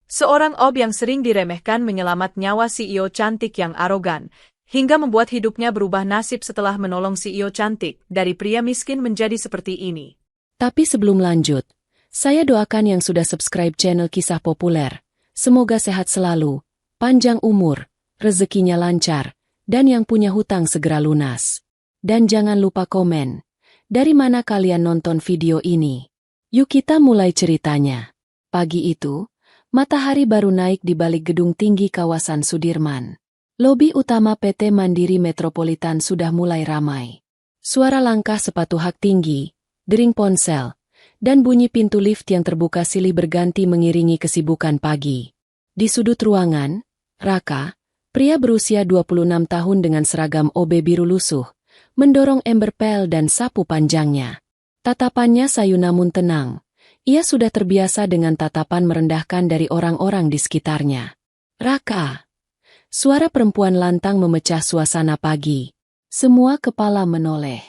Seorang ob yang sering diremehkan menyelamat nyawa CEO cantik yang arogan, hingga membuat hidupnya berubah nasib setelah menolong CEO cantik dari pria miskin menjadi seperti ini. Tapi sebelum lanjut, saya doakan yang sudah subscribe channel Kisah Populer. Semoga sehat selalu, panjang umur, rezekinya lancar, dan yang punya hutang segera lunas. Dan jangan lupa komen, dari mana kalian nonton video ini. Yuk kita mulai ceritanya. Pagi itu, matahari baru naik di balik gedung tinggi kawasan Sudirman. Lobi utama PT Mandiri Metropolitan sudah mulai ramai. Suara langkah sepatu hak tinggi, dering ponsel, dan bunyi pintu lift yang terbuka silih berganti mengiringi kesibukan pagi. Di sudut ruangan, Raka, pria berusia 26 tahun dengan seragam OB biru lusuh, mendorong ember pel dan sapu panjangnya. Tatapannya sayu namun tenang. Ia sudah terbiasa dengan tatapan merendahkan dari orang-orang di sekitarnya. Raka. Suara perempuan lantang memecah suasana pagi. Semua kepala menoleh.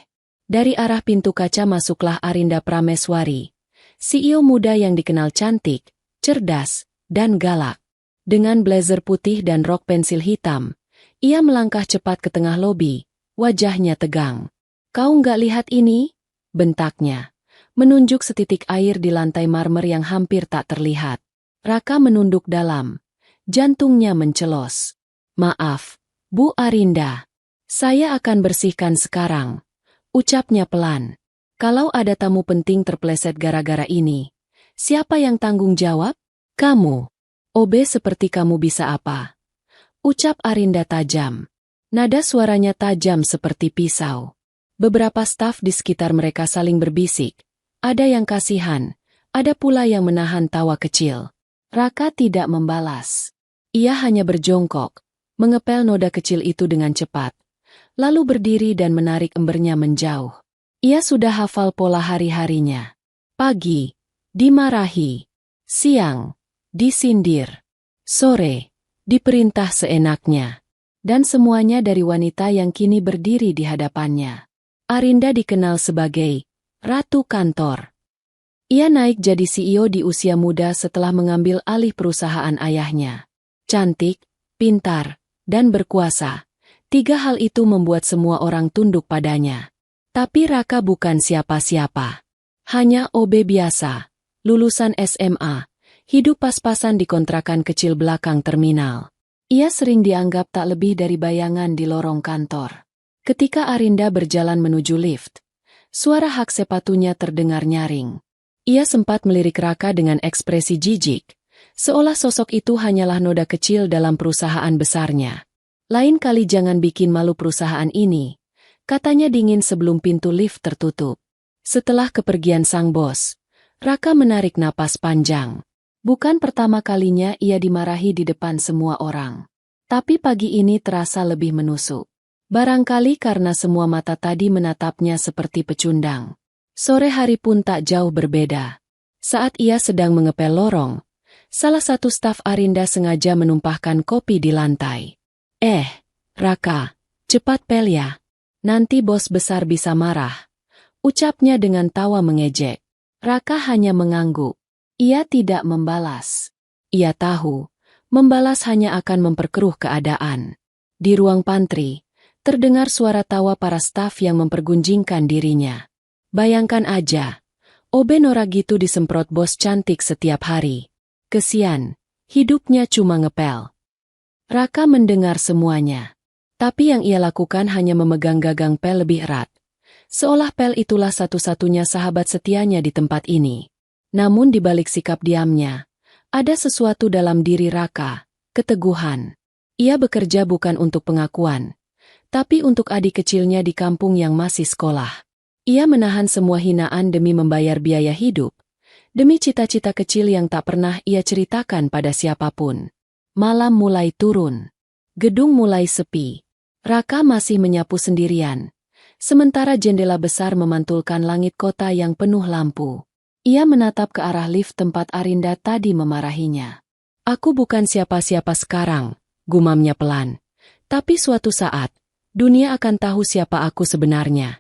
Dari arah pintu kaca masuklah Arinda Prameswari, CEO muda yang dikenal cantik, cerdas, dan galak. Dengan blazer putih dan rok pensil hitam, ia melangkah cepat ke tengah lobi, wajahnya tegang. "Kau nggak lihat ini?" bentaknya, menunjuk setitik air di lantai marmer yang hampir tak terlihat. Raka menunduk dalam. Jantungnya mencelos. "Maaf, Bu Arinda. Saya akan bersihkan sekarang," ucapnya pelan. "Kalau ada tamu penting terpleset gara-gara ini, siapa yang tanggung jawab? Kamu. OB seperti kamu bisa apa?" ucap Arinda tajam. Nada suaranya tajam seperti pisau. Beberapa staf di sekitar mereka saling berbisik. Ada yang kasihan, ada pula yang menahan tawa kecil. Raka tidak membalas. Ia hanya berjongkok, mengepel noda kecil itu dengan cepat, lalu berdiri dan menarik embernya menjauh. Ia sudah hafal pola hari-harinya. Pagi, dimarahi. Siang, disindir. Sore, diperintah seenaknya. Dan semuanya dari wanita yang kini berdiri di hadapannya. Arinda dikenal sebagai Ratu Kantor. Ia naik jadi CEO di usia muda setelah mengambil alih perusahaan ayahnya. Cantik, pintar, dan berkuasa. 3 hal itu membuat semua orang tunduk padanya. Tapi Raka bukan siapa-siapa. Hanya OB biasa, lulusan SMA, hidup pas-pasan di kontrakan kecil belakang terminal. Ia sering dianggap tak lebih dari bayangan di lorong kantor. Ketika Arinda berjalan menuju lift, suara hak sepatunya terdengar nyaring. Ia sempat melirik Raka dengan ekspresi jijik, seolah sosok itu hanyalah noda kecil dalam perusahaan besarnya. "Lain kali jangan bikin malu perusahaan ini," katanya dingin sebelum pintu lift tertutup. Setelah kepergian sang bos, Raka menarik napas panjang. Bukan pertama kalinya ia dimarahi di depan semua orang. Tapi pagi ini terasa lebih menusuk. Barangkali karena semua mata tadi menatapnya seperti pecundang. Sore hari pun tak jauh berbeda. Saat ia sedang mengepel lorong, salah satu staf Arinda sengaja menumpahkan kopi di lantai. Raka, cepat pel ya. Nanti bos besar bisa marah," ucapnya dengan tawa mengejek. Raka hanya mengangguk. Ia tidak membalas. Ia tahu, membalas hanya akan memperkeruh keadaan. Di ruang pantry, terdengar suara tawa para staf yang mempergunjingkan dirinya. Bayangkan aja, OB Nora gitu disemprot bos cantik setiap hari. Kesian, hidupnya cuma ngepel. Raka mendengar semuanya. Tapi yang ia lakukan hanya memegang gagang pel lebih erat. Seolah pel itulah satu-satunya sahabat setianya di tempat ini. Namun di balik sikap diamnya, ada sesuatu dalam diri Raka, keteguhan. Ia bekerja bukan untuk pengakuan, tapi untuk adik kecilnya di kampung yang masih sekolah. Ia menahan semua hinaan demi membayar biaya hidup, demi cita-cita kecil yang tak pernah ia ceritakan pada siapapun. Malam mulai turun. Gedung mulai sepi. Raka masih menyapu sendirian, sementara jendela besar memantulkan langit kota yang penuh lampu. Ia menatap ke arah lift tempat Arinda tadi memarahinya. "Aku bukan siapa-siapa sekarang," gumamnya pelan. "Tapi suatu saat, dunia akan tahu siapa aku sebenarnya."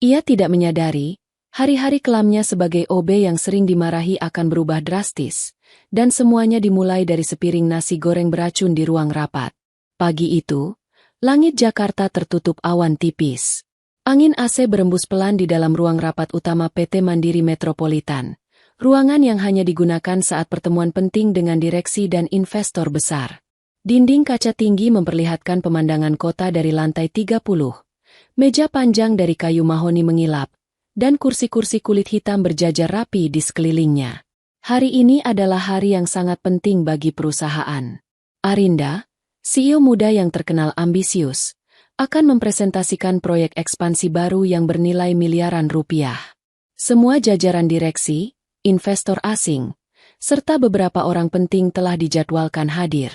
Ia tidak menyadari, hari-hari kelamnya sebagai OB yang sering dimarahi akan berubah drastis, dan semuanya dimulai dari sepiring nasi goreng beracun di ruang rapat. Pagi itu, langit Jakarta tertutup awan tipis. Angin AC berembus pelan di dalam ruang rapat utama PT Mandiri Metropolitan. Ruangan yang hanya digunakan saat pertemuan penting dengan direksi dan investor besar. Dinding kaca tinggi memperlihatkan pemandangan kota dari lantai 30. Meja panjang dari kayu mahoni mengilap, dan kursi-kursi kulit hitam berjajar rapi di sekelilingnya. Hari ini adalah hari yang sangat penting bagi perusahaan. Arinda, CEO muda yang terkenal ambisius, akan mempresentasikan proyek ekspansi baru yang bernilai miliaran rupiah. Semua jajaran direksi, investor asing, serta beberapa orang penting telah dijadwalkan hadir.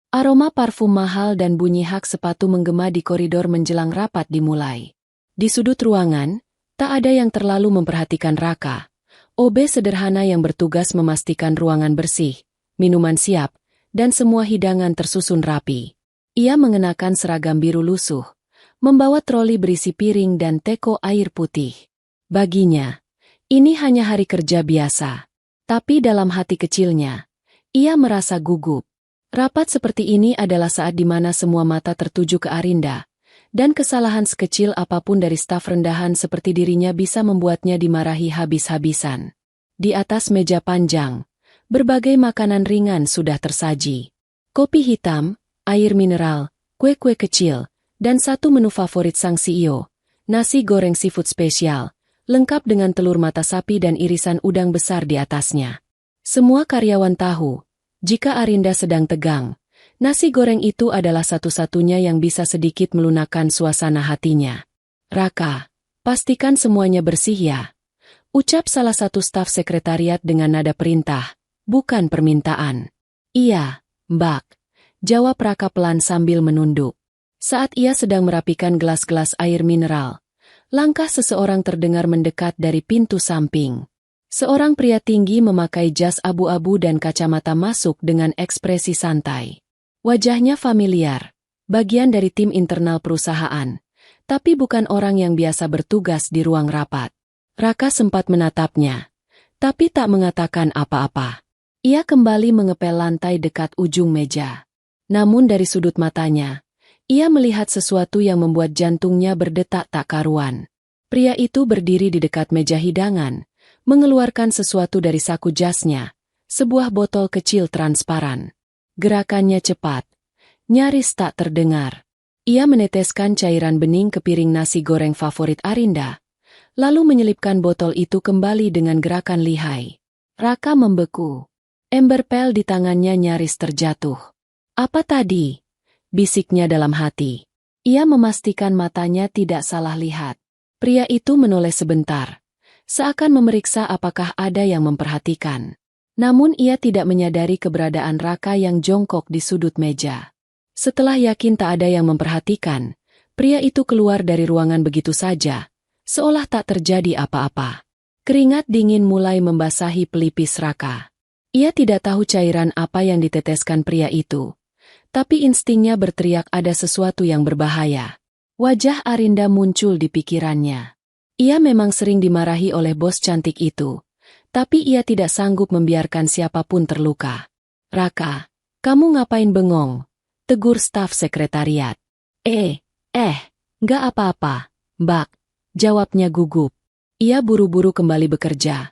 Aroma parfum mahal dan bunyi hak sepatu menggema di koridor menjelang rapat dimulai. Di sudut ruangan, tak ada yang terlalu memperhatikan Raka. OB sederhana yang bertugas memastikan ruangan bersih, minuman siap, dan semua hidangan tersusun rapi. Ia mengenakan seragam biru lusuh, membawa troli berisi piring dan teko air putih. Baginya, ini hanya hari kerja biasa. Tapi dalam hati kecilnya, ia merasa gugup. Rapat seperti ini adalah saat di mana semua mata tertuju ke Arinda, dan kesalahan sekecil apapun dari staf rendahan seperti dirinya bisa membuatnya dimarahi habis-habisan. Di atas meja panjang, berbagai makanan ringan sudah tersaji. Kopi hitam, air mineral, kue-kue kecil, dan satu menu favorit sang CEO, nasi goreng seafood spesial, lengkap dengan telur mata sapi dan irisan udang besar di atasnya. Semua karyawan tahu, jika Arinda sedang tegang, nasi goreng itu adalah satu-satunya yang bisa sedikit melunakkan suasana hatinya. Raka, pastikan semuanya bersih ya. Ucap salah satu staf sekretariat dengan nada perintah, bukan permintaan. Iya, Mbak. Jawab Raka pelan sambil menunduk. Saat ia sedang merapikan gelas-gelas air mineral, langkah seseorang terdengar mendekat dari pintu samping. Seorang pria tinggi memakai jas abu-abu dan kacamata masuk dengan ekspresi santai. Wajahnya familiar, bagian dari tim internal perusahaan, tapi bukan orang yang biasa bertugas di ruang rapat. Raka sempat menatapnya, tapi tak mengatakan apa-apa. Ia kembali mengepel lantai dekat ujung meja. Namun dari sudut matanya, ia melihat sesuatu yang membuat jantungnya berdetak tak karuan. Pria itu berdiri di dekat meja hidangan, mengeluarkan sesuatu dari saku jasnya, sebuah botol kecil transparan. Gerakannya cepat, nyaris tak terdengar. Ia meneteskan cairan bening ke piring nasi goreng favorit Arinda, lalu menyelipkan botol itu kembali dengan gerakan lihai. Raka membeku. Ember pel di tangannya nyaris terjatuh. Apa tadi? Bisiknya dalam hati. Ia memastikan matanya tidak salah lihat. Pria itu menoleh sebentar, seakan memeriksa apakah ada yang memperhatikan. Namun ia tidak menyadari keberadaan Raka yang jongkok di sudut meja. Setelah yakin tak ada yang memperhatikan, pria itu keluar dari ruangan begitu saja, seolah tak terjadi apa-apa. Keringat dingin mulai membasahi pelipis Raka. Ia tidak tahu cairan apa yang diteteskan pria itu, tapi instingnya berteriak ada sesuatu yang berbahaya. Wajah Arinda muncul di pikirannya. Ia memang sering dimarahi oleh bos cantik itu, tapi ia tidak sanggup membiarkan siapapun terluka. Raka, kamu ngapain bengong? Tegur staf sekretariat. Nggak apa-apa, Mbak, jawabnya gugup. Ia buru-buru kembali bekerja,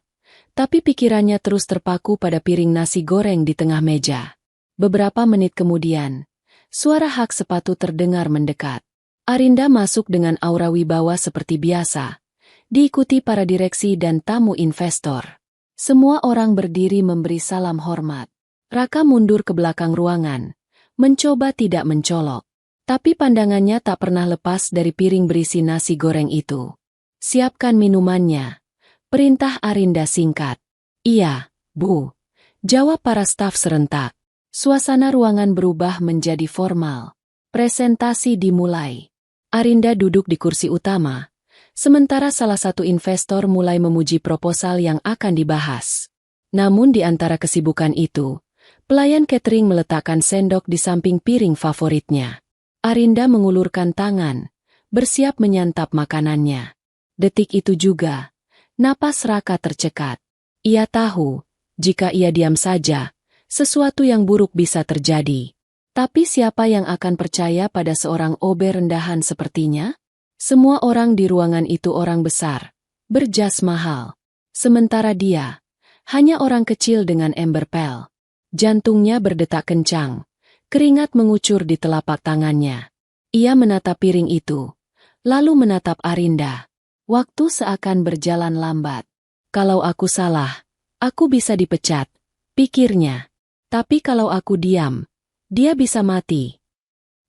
tapi pikirannya terus terpaku pada piring nasi goreng di tengah meja. Beberapa menit kemudian, suara hak sepatu terdengar mendekat. Arinda masuk dengan aura wibawa seperti biasa, diikuti para direksi dan tamu investor. Semua orang berdiri memberi salam hormat. Raka mundur ke belakang ruangan, mencoba tidak mencolok. Tapi pandangannya tak pernah lepas dari piring berisi nasi goreng itu. Siapkan minumannya. Perintah Arinda singkat. Iya, Bu. Jawab para staf serentak. Suasana ruangan berubah menjadi formal. Presentasi dimulai. Arinda duduk di kursi utama, sementara salah satu investor mulai memuji proposal yang akan dibahas. Namun di antara kesibukan itu, pelayan catering meletakkan sendok di samping piring favoritnya. Arinda mengulurkan tangan, bersiap menyantap makanannya. Detik itu juga, napas Raka tercekat. Ia tahu, jika ia diam saja, sesuatu yang buruk bisa terjadi. Tapi siapa yang akan percaya pada seorang OB rendahan sepertinya? Semua orang di ruangan itu orang besar, berjas mahal. Sementara dia, hanya orang kecil dengan ember pel. Jantungnya berdetak kencang, keringat mengucur di telapak tangannya. Ia menatap piring itu, lalu menatap Arinda. Waktu seakan berjalan lambat. Kalau aku salah, aku bisa dipecat, pikirnya. Tapi kalau aku diam, dia bisa mati.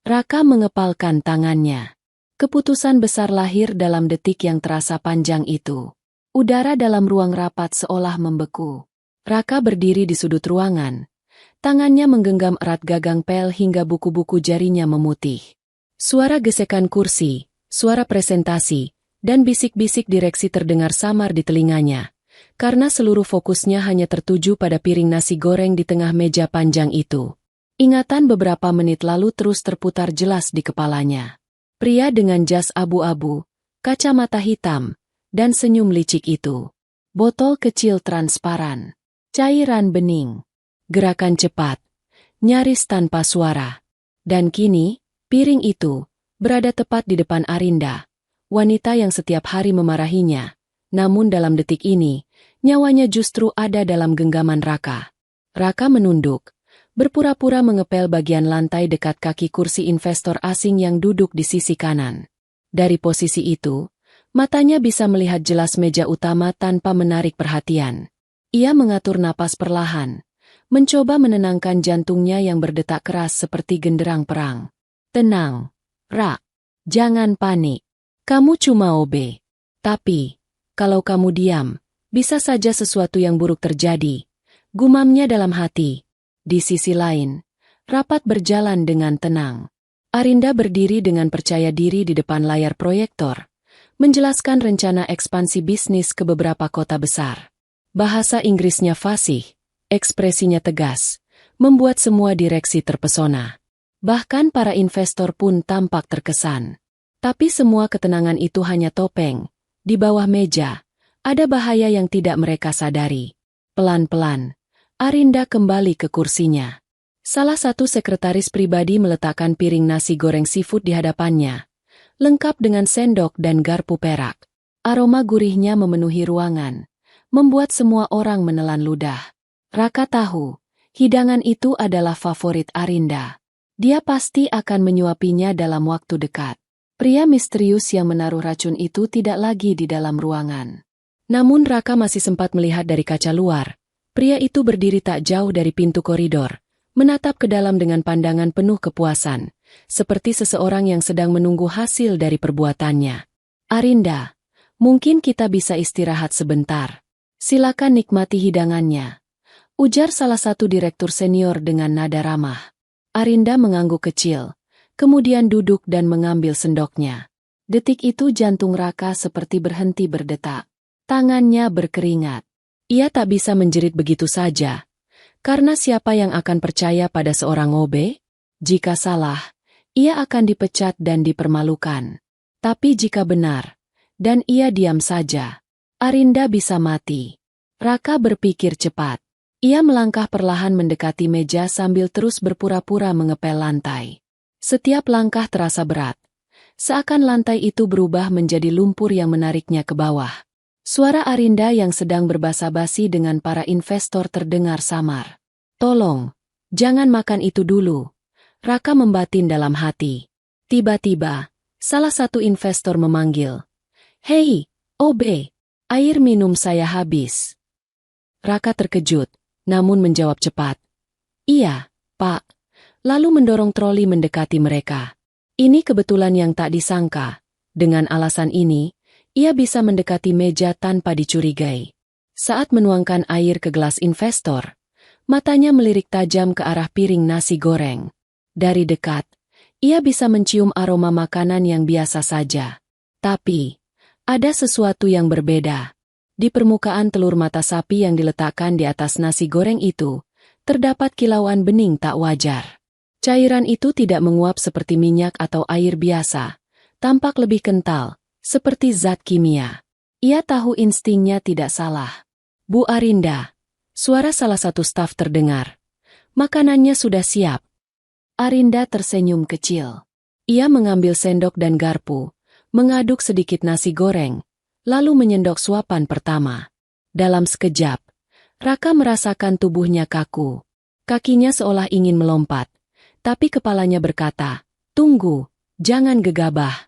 Raka mengepalkan tangannya. Keputusan besar lahir dalam detik yang terasa panjang itu. Udara dalam ruang rapat seolah membeku. Raka berdiri di sudut ruangan. Tangannya menggenggam erat gagang pel hingga buku-buku jarinya memutih. Suara gesekan kursi, suara presentasi, dan bisik-bisik direksi terdengar samar di telinganya. Karena seluruh fokusnya hanya tertuju pada piring nasi goreng di tengah meja panjang itu. Ingatan beberapa menit lalu terus terputar jelas di kepalanya. Pria dengan jas abu-abu, kacamata hitam, dan senyum licik itu. Botol kecil transparan, cairan bening, gerakan cepat, nyaris tanpa suara. Dan kini, piring itu berada tepat di depan Arinda, wanita yang setiap hari memarahinya. Namun dalam detik ini, nyawanya justru ada dalam genggaman Raka. Raka menunduk, berpura-pura mengepel bagian lantai dekat kaki kursi investor asing yang duduk di sisi kanan. Dari posisi itu, matanya bisa melihat jelas meja utama tanpa menarik perhatian. Ia mengatur napas perlahan, mencoba menenangkan jantungnya yang berdetak keras seperti genderang perang. Tenang, Ra. Jangan panik. Kamu cuma OB. Tapi, kalau kamu diam, bisa saja sesuatu yang buruk terjadi. Gumamnya dalam hati. Di sisi lain, rapat berjalan dengan tenang. Arinda berdiri dengan percaya diri di depan layar proyektor, menjelaskan rencana ekspansi bisnis ke beberapa kota besar. Bahasa Inggrisnya fasih, ekspresinya tegas, membuat semua direksi terpesona. Bahkan para investor pun tampak terkesan. Tapi semua ketenangan itu hanya topeng. Di bawah meja, ada bahaya yang tidak mereka sadari. Pelan-pelan, Arinda kembali ke kursinya. Salah satu sekretaris pribadi meletakkan piring nasi goreng seafood di hadapannya, lengkap dengan sendok dan garpu perak. Aroma gurihnya memenuhi ruangan, membuat semua orang menelan ludah. Raka tahu, hidangan itu adalah favorit Arinda. Dia pasti akan menyuapinya dalam waktu dekat. Pria misterius yang menaruh racun itu tidak lagi di dalam ruangan. Namun Raka masih sempat melihat dari kaca luar. Pria itu berdiri tak jauh dari pintu koridor, menatap ke dalam dengan pandangan penuh kepuasan, seperti seseorang yang sedang menunggu hasil dari perbuatannya. Arinda, mungkin kita bisa istirahat sebentar. Silakan nikmati hidangannya, ujar salah satu direktur senior dengan nada ramah. Arinda mengangguk kecil, kemudian duduk dan mengambil sendoknya. Detik itu jantung Raka seperti berhenti berdetak. Tangannya berkeringat. Ia tak bisa menjerit begitu saja. Karena siapa yang akan percaya pada seorang OB? Jika salah, ia akan dipecat dan dipermalukan. Tapi jika benar, dan ia diam saja, Arinda bisa mati. Raka berpikir cepat. Ia melangkah perlahan mendekati meja sambil terus berpura-pura mengepel lantai. Setiap langkah terasa berat. Seakan lantai itu berubah menjadi lumpur yang menariknya ke bawah. Suara Arinda yang sedang berbasa-basi dengan para investor terdengar samar. Tolong, jangan makan itu dulu. Raka membatin dalam hati. Tiba-tiba, salah satu investor memanggil. Hei, OB, air minum saya habis. Raka terkejut, namun menjawab cepat. Iya, Pak. Lalu mendorong troli mendekati mereka. Ini kebetulan yang tak disangka. Dengan alasan ini, ia bisa mendekati meja tanpa dicurigai. Saat menuangkan air ke gelas investor, matanya melirik tajam ke arah piring nasi goreng. Dari dekat, ia bisa mencium aroma makanan yang biasa saja. Tapi, ada sesuatu yang berbeda. Di permukaan telur mata sapi yang diletakkan di atas nasi goreng itu, terdapat kilauan bening tak wajar. Cairan itu tidak menguap seperti minyak atau air biasa, tampak lebih kental, seperti zat kimia. Ia tahu instingnya tidak salah. Bu Arinda, suara salah satu staf terdengar. Makanannya sudah siap. Arinda tersenyum kecil. Ia mengambil sendok dan garpu, mengaduk sedikit nasi goreng, lalu menyendok suapan pertama. Dalam sekejap, Raka merasakan tubuhnya kaku. Kakinya seolah ingin melompat, tapi kepalanya berkata, "Tunggu, jangan gegabah."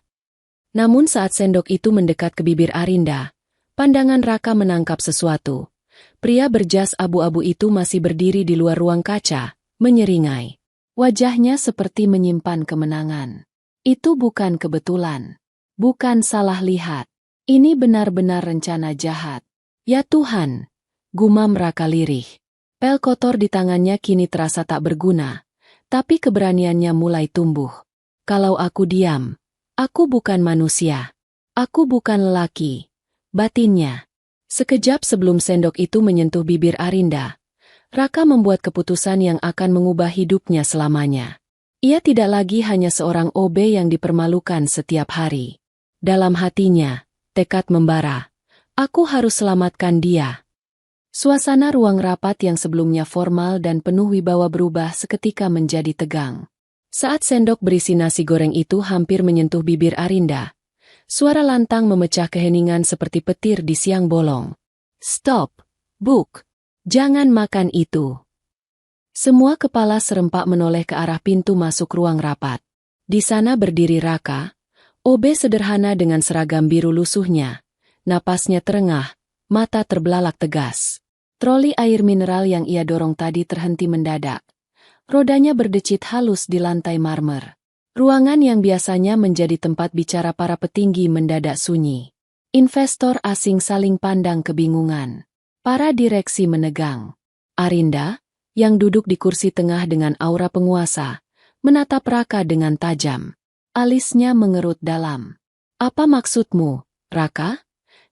Namun saat sendok itu mendekat ke bibir Arinda, pandangan Raka menangkap sesuatu. Pria berjas abu-abu itu masih berdiri di luar ruang kaca, menyeringai. Wajahnya seperti menyimpan kemenangan. Itu bukan kebetulan. Bukan salah lihat. Ini benar-benar rencana jahat. Ya Tuhan, gumam Raka lirih. Pel kotor di tangannya kini terasa tak berguna, tapi keberaniannya mulai tumbuh. Kalau aku diam, aku bukan manusia. Aku bukan lelaki. Batinnya. Sekejap sebelum sendok itu menyentuh bibir Arinda, Raka membuat keputusan yang akan mengubah hidupnya selamanya. Ia tidak lagi hanya seorang OB yang dipermalukan setiap hari. Dalam hatinya, tekad membara. Aku harus selamatkan dia. Suasana ruang rapat yang sebelumnya formal dan penuh wibawa berubah seketika menjadi tegang. Saat sendok berisi nasi goreng itu hampir menyentuh bibir Arinda, suara lantang memecah keheningan seperti petir di siang bolong. Stop, Buk. Jangan makan itu. Semua kepala serempak menoleh ke arah pintu masuk ruang rapat. Di sana berdiri Raka, OB sederhana dengan seragam biru lusuhnya. Napasnya terengah, mata terbelalak tegas. Troli air mineral yang ia dorong tadi terhenti mendadak. Rodanya berdecit halus di lantai marmer. Ruangan yang biasanya menjadi tempat bicara para petinggi mendadak sunyi. Investor asing saling pandang kebingungan. Para direksi menegang. Arinda, yang duduk di kursi tengah dengan aura penguasa, menatap Raka dengan tajam. Alisnya mengerut dalam. Apa maksudmu, Raka?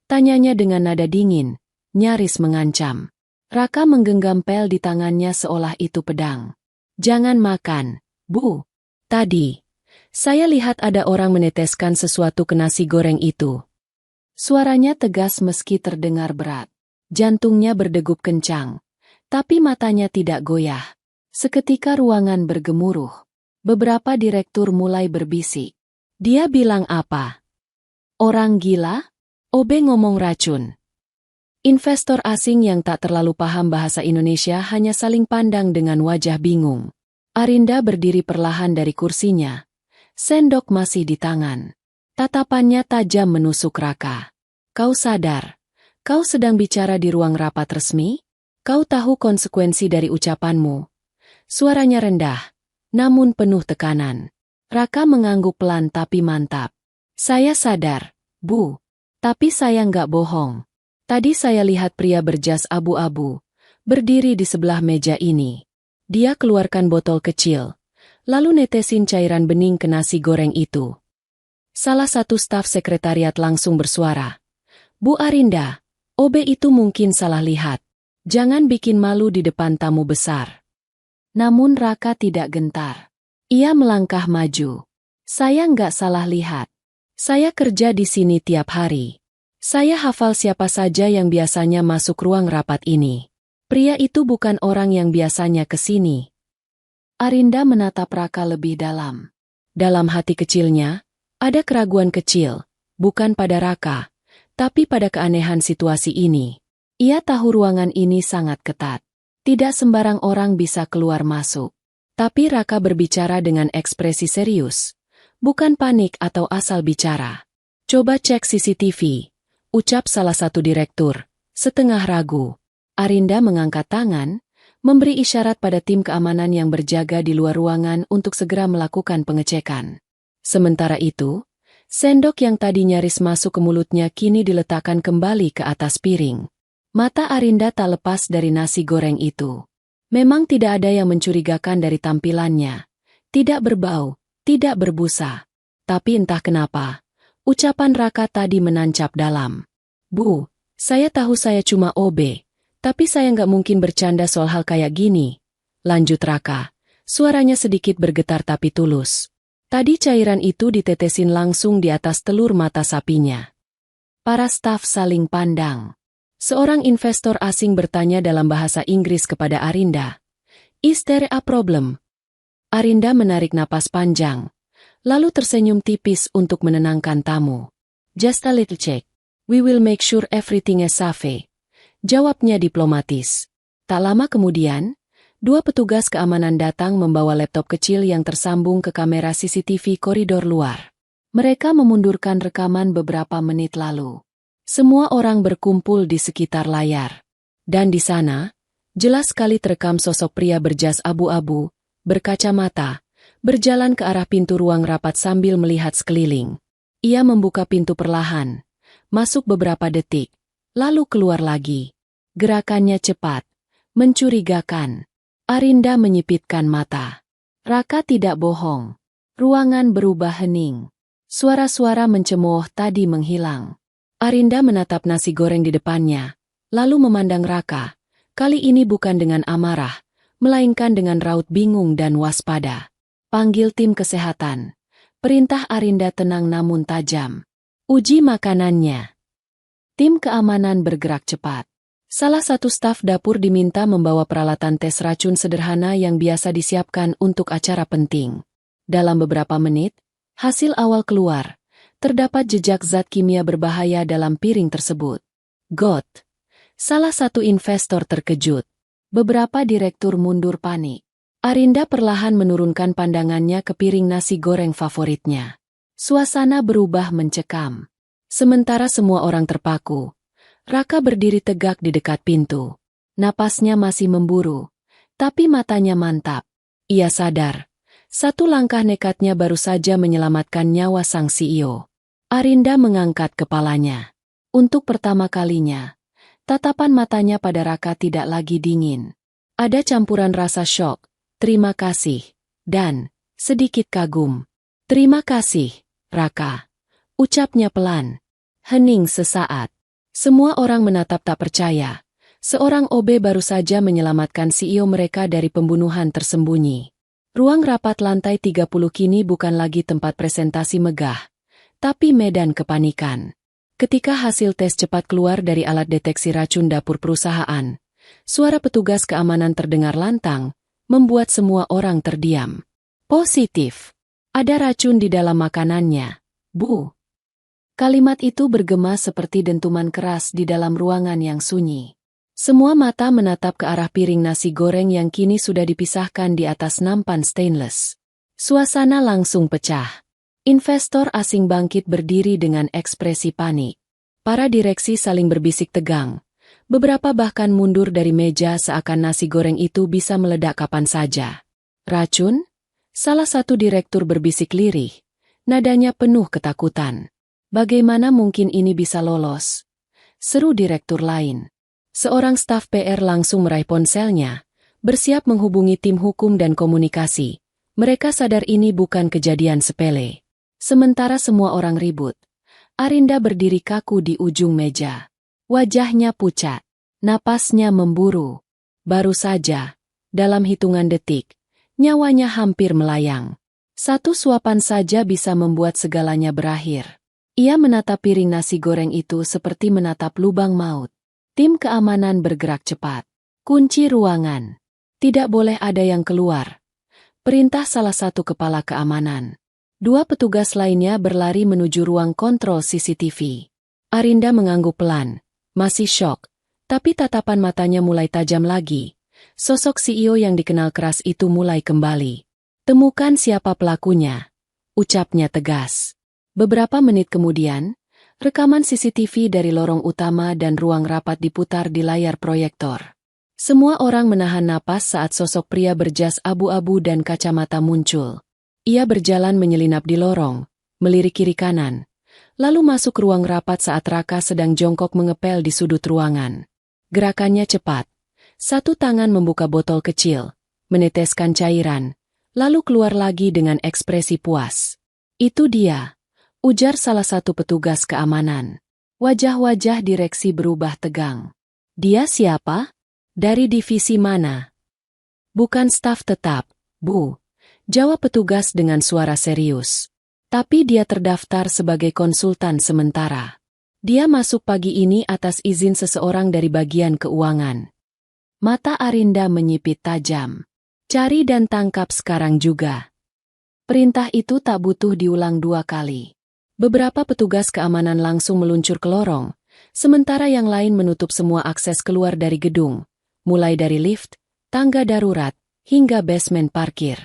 Tanyanya dengan nada dingin, nyaris mengancam. Raka menggenggam pel di tangannya seolah itu pedang. Jangan makan, Bu. Tadi, saya lihat ada orang meneteskan sesuatu ke nasi goreng itu. Suaranya tegas meski terdengar berat. Jantungnya berdegup kencang, tapi matanya tidak goyah. Seketika ruangan bergemuruh. Beberapa direktur mulai berbisik. Dia bilang apa? Orang gila? OB ngomong racun. Investor asing yang tak terlalu paham bahasa Indonesia hanya saling pandang dengan wajah bingung. Arinda berdiri perlahan dari kursinya. Sendok masih di tangan. Tatapannya tajam menusuk Raka. Kau sadar? Kau sedang bicara di ruang rapat resmi? Kau tahu konsekuensi dari ucapanmu. Suaranya rendah, namun penuh tekanan. Raka mengangguk pelan tapi mantap. Saya sadar, Bu. Tapi saya nggak bohong. Tadi saya lihat pria berjas abu-abu, berdiri di sebelah meja ini. Dia keluarkan botol kecil, lalu netesin cairan bening ke nasi goreng itu. Salah satu staf sekretariat langsung bersuara. Bu Arinda, OB itu mungkin salah lihat. Jangan bikin malu di depan tamu besar. Namun Raka tidak gentar. Ia melangkah maju. Saya nggak salah lihat. Saya kerja di sini tiap hari. Saya hafal siapa saja yang biasanya masuk ruang rapat ini. Pria itu bukan orang yang biasanya ke sini. Arinda menatap Raka lebih dalam. Dalam hati kecilnya, ada keraguan kecil, bukan pada Raka, tapi pada keanehan situasi ini. Ia tahu ruangan ini sangat ketat. Tidak sembarang orang bisa keluar masuk. Tapi Raka berbicara dengan ekspresi serius. Bukan panik atau asal bicara. Coba cek CCTV, ucap salah satu direktur, setengah ragu. Arinda mengangkat tangan, memberi isyarat pada tim keamanan yang berjaga di luar ruangan untuk segera melakukan pengecekan. Sementara itu, sendok yang tadi nyaris masuk ke mulutnya kini diletakkan kembali ke atas piring. Mata Arinda tak lepas dari nasi goreng itu. Memang tidak ada yang mencurigakan dari tampilannya. Tidak berbau, tidak berbusa. Tapi entah kenapa, ucapan Raka tadi menancap dalam. Bu, saya tahu saya cuma OB, tapi saya nggak mungkin bercanda soal hal kayak gini. Lanjut Raka, suaranya sedikit bergetar tapi tulus. Tadi cairan itu ditetesin langsung di atas telur mata sapinya. Para staf saling pandang. Seorang investor asing bertanya dalam bahasa Inggris kepada Arinda. Is there a problem? Arinda menarik napas panjang, lalu tersenyum tipis untuk menenangkan tamu. Just a little check. We will make sure everything is safe. Jawabnya diplomatis. Tak lama kemudian, dua petugas keamanan datang membawa laptop kecil yang tersambung ke kamera CCTV koridor luar. Mereka memundurkan rekaman beberapa menit lalu. Semua orang berkumpul di sekitar layar. Dan di sana, jelas sekali terekam sosok pria berjas abu-abu, berkacamata, berjalan ke arah pintu ruang rapat sambil melihat sekeliling. Ia membuka pintu perlahan, masuk beberapa detik, lalu keluar lagi. Gerakannya cepat, mencurigakan. Arinda menyipitkan mata. Raka tidak bohong. Ruangan berubah hening. Suara-suara mencemooh tadi menghilang. Arinda menatap nasi goreng di depannya, lalu memandang Raka. Kali ini bukan dengan amarah, melainkan dengan raut bingung dan waspada. Panggil tim kesehatan. Perintah Arinda tenang namun tajam. Uji makanannya. Tim keamanan bergerak cepat. Salah satu staf dapur diminta membawa peralatan tes racun sederhana yang biasa disiapkan untuk acara penting. Dalam beberapa menit, hasil awal keluar. Terdapat jejak zat kimia berbahaya dalam piring tersebut. God! Salah satu investor terkejut. Beberapa direktur mundur panik. Arinda perlahan menurunkan pandangannya ke piring nasi goreng favoritnya. Suasana berubah mencekam. Sementara semua orang terpaku, Raka berdiri tegak di dekat pintu. Napasnya masih memburu, tapi matanya mantap. Ia sadar, satu langkah nekatnya baru saja menyelamatkan nyawa sang CEO. Arinda mengangkat kepalanya. Untuk pertama kalinya, tatapan matanya pada Raka tidak lagi dingin. Ada campuran rasa syok, terima kasih, dan sedikit kagum. Terima kasih, Raka. Ucapnya pelan. Hening sesaat. Semua orang menatap tak percaya. Seorang OB baru saja menyelamatkan CEO mereka dari pembunuhan tersembunyi. Ruang rapat lantai 30 kini bukan lagi tempat presentasi megah, tapi medan kepanikan. Ketika hasil tes cepat keluar dari alat deteksi racun dapur perusahaan, suara petugas keamanan terdengar lantang, membuat semua orang terdiam. Positif. Ada racun di dalam makanannya, Bu. Kalimat itu bergema seperti dentuman keras di dalam ruangan yang sunyi. Semua mata menatap ke arah piring nasi goreng yang kini sudah dipisahkan di atas nampan stainless. Suasana langsung pecah. Investor asing bangkit berdiri dengan ekspresi panik. Para direksi saling berbisik tegang. Beberapa bahkan mundur dari meja seakan nasi goreng itu bisa meledak kapan saja. Racun? Salah satu direktur berbisik lirih. Nadanya penuh ketakutan. Bagaimana mungkin ini bisa lolos? Seru direktur lain. Seorang staf PR langsung meraih ponselnya, bersiap menghubungi tim hukum dan komunikasi. Mereka sadar ini bukan kejadian sepele. Sementara semua orang ribut, Arinda berdiri kaku di ujung meja. Wajahnya pucat, napasnya memburu. Baru saja, dalam hitungan detik, nyawanya hampir melayang. Satu suapan saja bisa membuat segalanya berakhir. Ia menatap piring nasi goreng itu seperti menatap lubang maut. Tim keamanan bergerak cepat. Kunci ruangan. Tidak boleh ada yang keluar. Perintah salah satu kepala keamanan. Dua petugas lainnya berlari menuju ruang kontrol CCTV. Arinda mengangguk pelan, masih syok, tapi tatapan matanya mulai tajam lagi. Sosok CEO yang dikenal keras itu mulai kembali. Temukan siapa pelakunya, ucapnya tegas. Beberapa menit kemudian, rekaman CCTV dari lorong utama dan ruang rapat diputar di layar proyektor. Semua orang menahan napas saat sosok pria berjas abu-abu dan kacamata muncul. Ia berjalan menyelinap di lorong, melirik kiri kanan, lalu masuk ruang rapat saat Raka sedang jongkok mengepel di sudut ruangan. Gerakannya cepat. Satu tangan membuka botol kecil, meneteskan cairan, lalu keluar lagi dengan ekspresi puas. Itu dia, ujar salah satu petugas keamanan. Wajah-wajah direksi berubah tegang. Dia siapa? Dari divisi mana? Bukan staf tetap, Bu. Jawab petugas dengan suara serius. Tapi dia terdaftar sebagai konsultan sementara. Dia masuk pagi ini atas izin seseorang dari bagian keuangan. Mata Arinda menyipit tajam. Cari dan tangkap sekarang juga. Perintah itu tak butuh diulang 2 kali. Beberapa petugas keamanan langsung meluncur ke lorong, sementara yang lain menutup semua akses keluar dari gedung, mulai dari lift, tangga darurat, hingga basement parkir.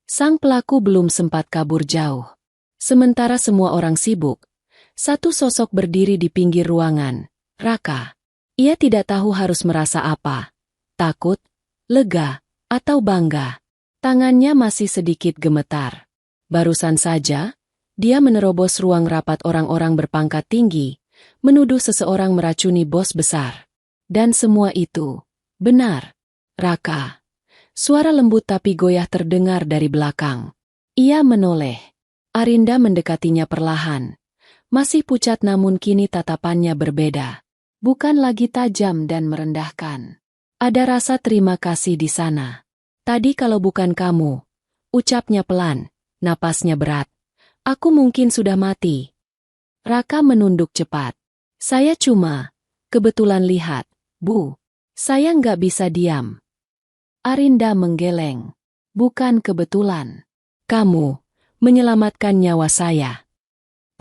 Sang pelaku belum sempat kabur jauh. Sementara semua orang sibuk, satu sosok berdiri di pinggir ruangan, Raka. Ia tidak tahu harus merasa apa, takut, lega, atau bangga. Tangannya masih sedikit gemetar. Barusan saja, dia menerobos ruang rapat orang-orang berpangkat tinggi, menuduh seseorang meracuni bos besar. Dan semua itu benar. Raka. Suara lembut tapi goyah terdengar dari belakang. Ia menoleh. Arinda mendekatinya perlahan. Masih pucat namun kini tatapannya berbeda. Bukan lagi tajam dan merendahkan. Ada rasa terima kasih di sana. Tadi kalau bukan kamu, ucapnya pelan, napasnya berat. Aku mungkin sudah mati. Raka menunduk cepat. Saya cuma, kebetulan lihat, Bu. Saya nggak bisa diam. Arinda menggeleng. Bukan kebetulan. Kamu menyelamatkan nyawa saya.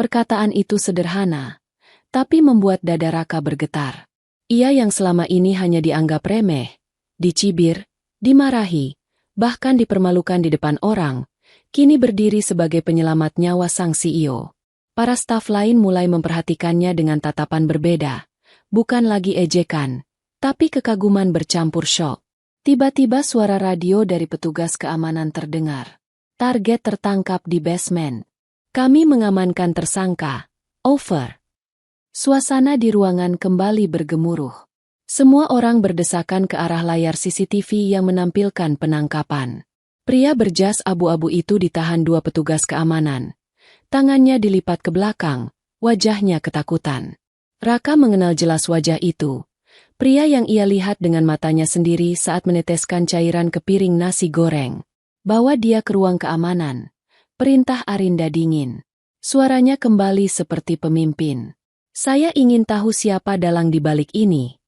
Perkataan itu sederhana, tapi membuat dada Raka bergetar. Ia yang selama ini hanya dianggap remeh, dicibir, dimarahi, bahkan dipermalukan di depan orang, kini berdiri sebagai penyelamat nyawa sang CEO. Para staf lain mulai memperhatikannya dengan tatapan berbeda. Bukan lagi ejekan, tapi kekaguman bercampur syok. Tiba-tiba suara radio dari petugas keamanan terdengar. Target tertangkap di basement. Kami mengamankan tersangka. Over. Suasana di ruangan kembali bergemuruh. Semua orang berdesakan ke arah layar CCTV yang menampilkan penangkapan. Pria berjas abu-abu itu ditahan 2 petugas keamanan. Tangannya dilipat ke belakang, wajahnya ketakutan. Raka mengenal jelas wajah itu. Pria yang ia lihat dengan matanya sendiri saat meneteskan cairan ke piring nasi goreng. Bawa dia ke ruang keamanan. Perintah Arinda dingin. Suaranya kembali seperti pemimpin. Saya ingin tahu siapa dalang di balik ini.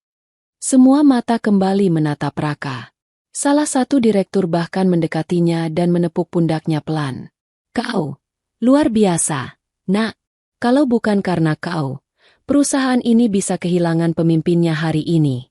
Semua mata kembali menatap Raka. Salah satu direktur bahkan mendekatinya dan menepuk pundaknya pelan. Kau, luar biasa, nak. Kalau bukan karena kau, perusahaan ini bisa kehilangan pemimpinnya hari ini.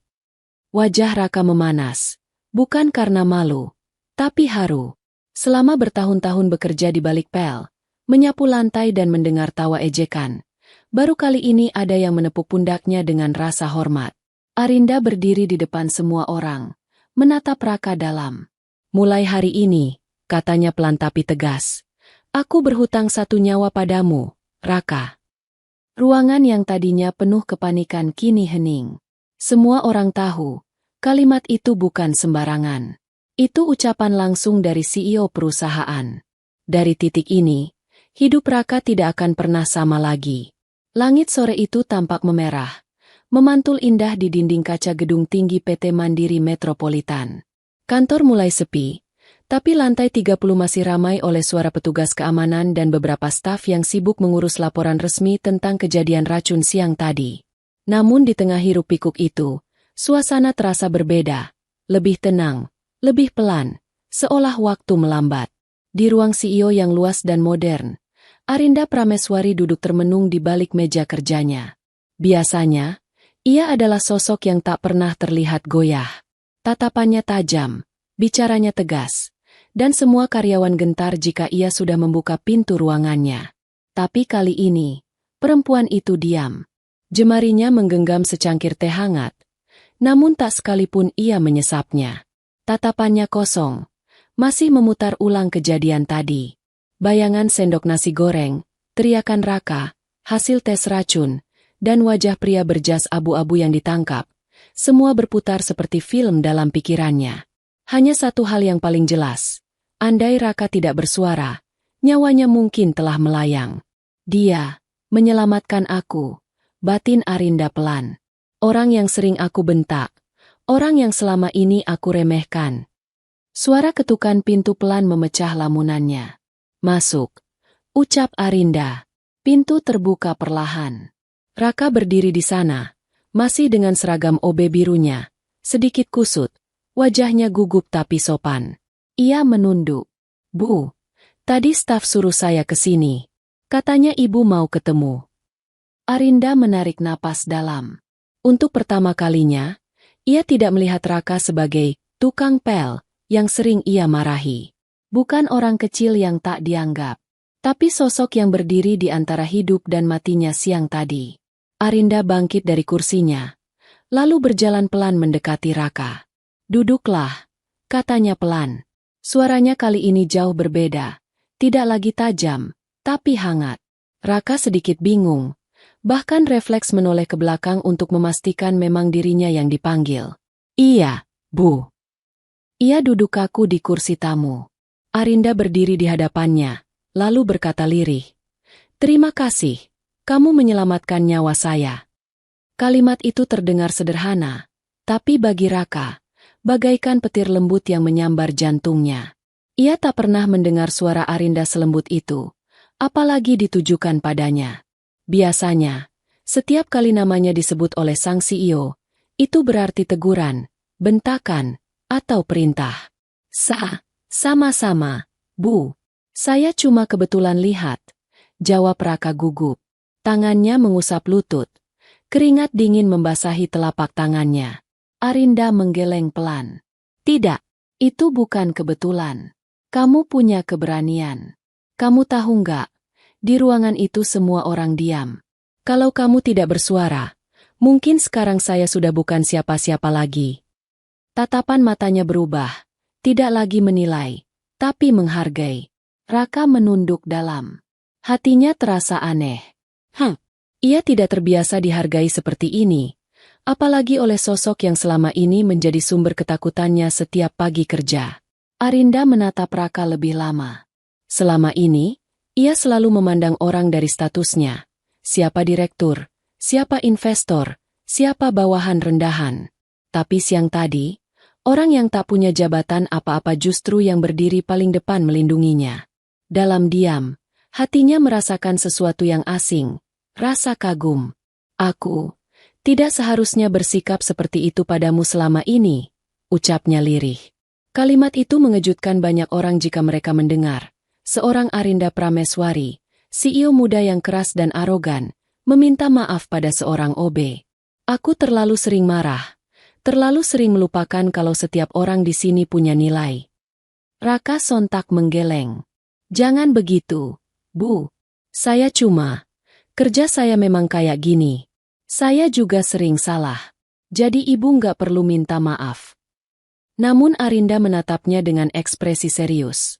Wajah Raka memanas. Bukan karena malu, tapi haru. Selama bertahun-tahun bekerja di balik pel, menyapu lantai dan mendengar tawa ejekan, baru kali ini ada yang menepuk pundaknya dengan rasa hormat. Arinda berdiri di depan semua orang, menatap Raka dalam. Mulai hari ini, katanya pelan tapi tegas, aku berhutang 1 nyawa padamu, Raka. Ruangan yang tadinya penuh kepanikan kini hening. Semua orang tahu, kalimat itu bukan sembarangan. Itu ucapan langsung dari CEO perusahaan. Dari titik ini, hidup Raka tidak akan pernah sama lagi. Langit sore itu tampak memerah, memantul indah di dinding kaca gedung tinggi PT Mandiri Metropolitan. Kantor mulai sepi, tapi lantai 30 masih ramai oleh suara petugas keamanan dan beberapa staf yang sibuk mengurus laporan resmi tentang kejadian racun siang tadi. Namun di tengah hiruk-pikuk itu, suasana terasa berbeda, lebih tenang, lebih pelan, seolah waktu melambat. Di ruang CEO yang luas dan modern, Arinda Prameswari duduk termenung di balik meja kerjanya. Biasanya, ia adalah sosok yang tak pernah terlihat goyah. Tatapannya tajam, bicaranya tegas, dan semua karyawan gentar jika ia sudah membuka pintu ruangannya. Tapi kali ini, perempuan itu diam. Jemarinya menggenggam secangkir teh hangat, namun tak sekalipun ia menyesapnya. Tatapannya kosong, masih memutar ulang kejadian tadi. Bayangan sendok nasi goreng, teriakan Raka, hasil tes racun, dan wajah pria berjas abu-abu yang ditangkap, semua berputar seperti film dalam pikirannya. Hanya satu hal yang paling jelas, andai Raka tidak bersuara, nyawanya mungkin telah melayang. Dia menyelamatkan aku, batin Arinda pelan. Orang yang sering aku bentak, orang yang selama ini aku remehkan. Suara ketukan pintu pelan memecah lamunannya. Masuk, ucap Arinda. Pintu terbuka perlahan. Raka berdiri di sana, masih dengan seragam OB birunya, sedikit kusut, wajahnya gugup tapi sopan. Ia menunduk. Bu, tadi staf suruh saya ke sini. Katanya ibu mau ketemu. Arinda menarik napas dalam. Untuk pertama kalinya, ia tidak melihat Raka sebagai tukang pel yang sering ia marahi. Bukan orang kecil yang tak dianggap, tapi sosok yang berdiri di antara hidup dan matinya siang tadi. Arinda bangkit dari kursinya, lalu berjalan pelan mendekati Raka. Duduklah, katanya pelan. Suaranya kali ini jauh berbeda, tidak lagi tajam, tapi hangat. Raka sedikit bingung, bahkan refleks menoleh ke belakang untuk memastikan memang dirinya yang dipanggil. Iya, Bu. Ia duduk kaku di kursi tamu. Arinda berdiri di hadapannya, lalu berkata lirih. Terima kasih, kamu menyelamatkan nyawa saya. Kalimat itu terdengar sederhana, tapi bagi Raka, bagaikan petir lembut yang menyambar jantungnya. Ia tak pernah mendengar suara Arinda selembut itu, apalagi ditujukan padanya. Biasanya, setiap kali namanya disebut oleh sang CEO, itu berarti teguran, bentakan, atau perintah. Sama-sama, Bu. Saya cuma kebetulan lihat, jawab Raka gugup. Tangannya mengusap lutut. Keringat dingin membasahi telapak tangannya. Arinda menggeleng pelan. Tidak, itu bukan kebetulan. Kamu punya keberanian. Kamu tahu nggak? Di ruangan itu semua orang diam. Kalau kamu tidak bersuara, mungkin sekarang saya sudah bukan siapa-siapa lagi. Tatapan matanya berubah, tidak lagi menilai, tapi menghargai. Raka menunduk dalam. Hatinya terasa aneh. Ia tidak terbiasa dihargai seperti ini, apalagi oleh sosok yang selama ini menjadi sumber ketakutannya setiap pagi kerja. Arinda menatap Raka lebih lama. Selama ini, ia selalu memandang orang dari statusnya. Siapa direktur, siapa investor, siapa bawahan rendahan. Tapi siang tadi, orang yang tak punya jabatan apa-apa justru yang berdiri paling depan melindunginya. Dalam diam, hatinya merasakan sesuatu yang asing, rasa kagum. Aku tidak seharusnya bersikap seperti itu padamu selama ini, ucapnya lirih. Kalimat itu mengejutkan banyak orang jika mereka mendengar. Seorang Arinda Prameswari, CEO muda yang keras dan arogan, meminta maaf pada seorang OB. Aku terlalu sering marah, terlalu sering melupakan kalau setiap orang di sini punya nilai. Raka sontak menggeleng. Jangan begitu, Bu. Kerja saya memang kayak gini. Saya juga sering salah. Jadi ibu nggak perlu minta maaf. Namun Arinda menatapnya dengan ekspresi serius.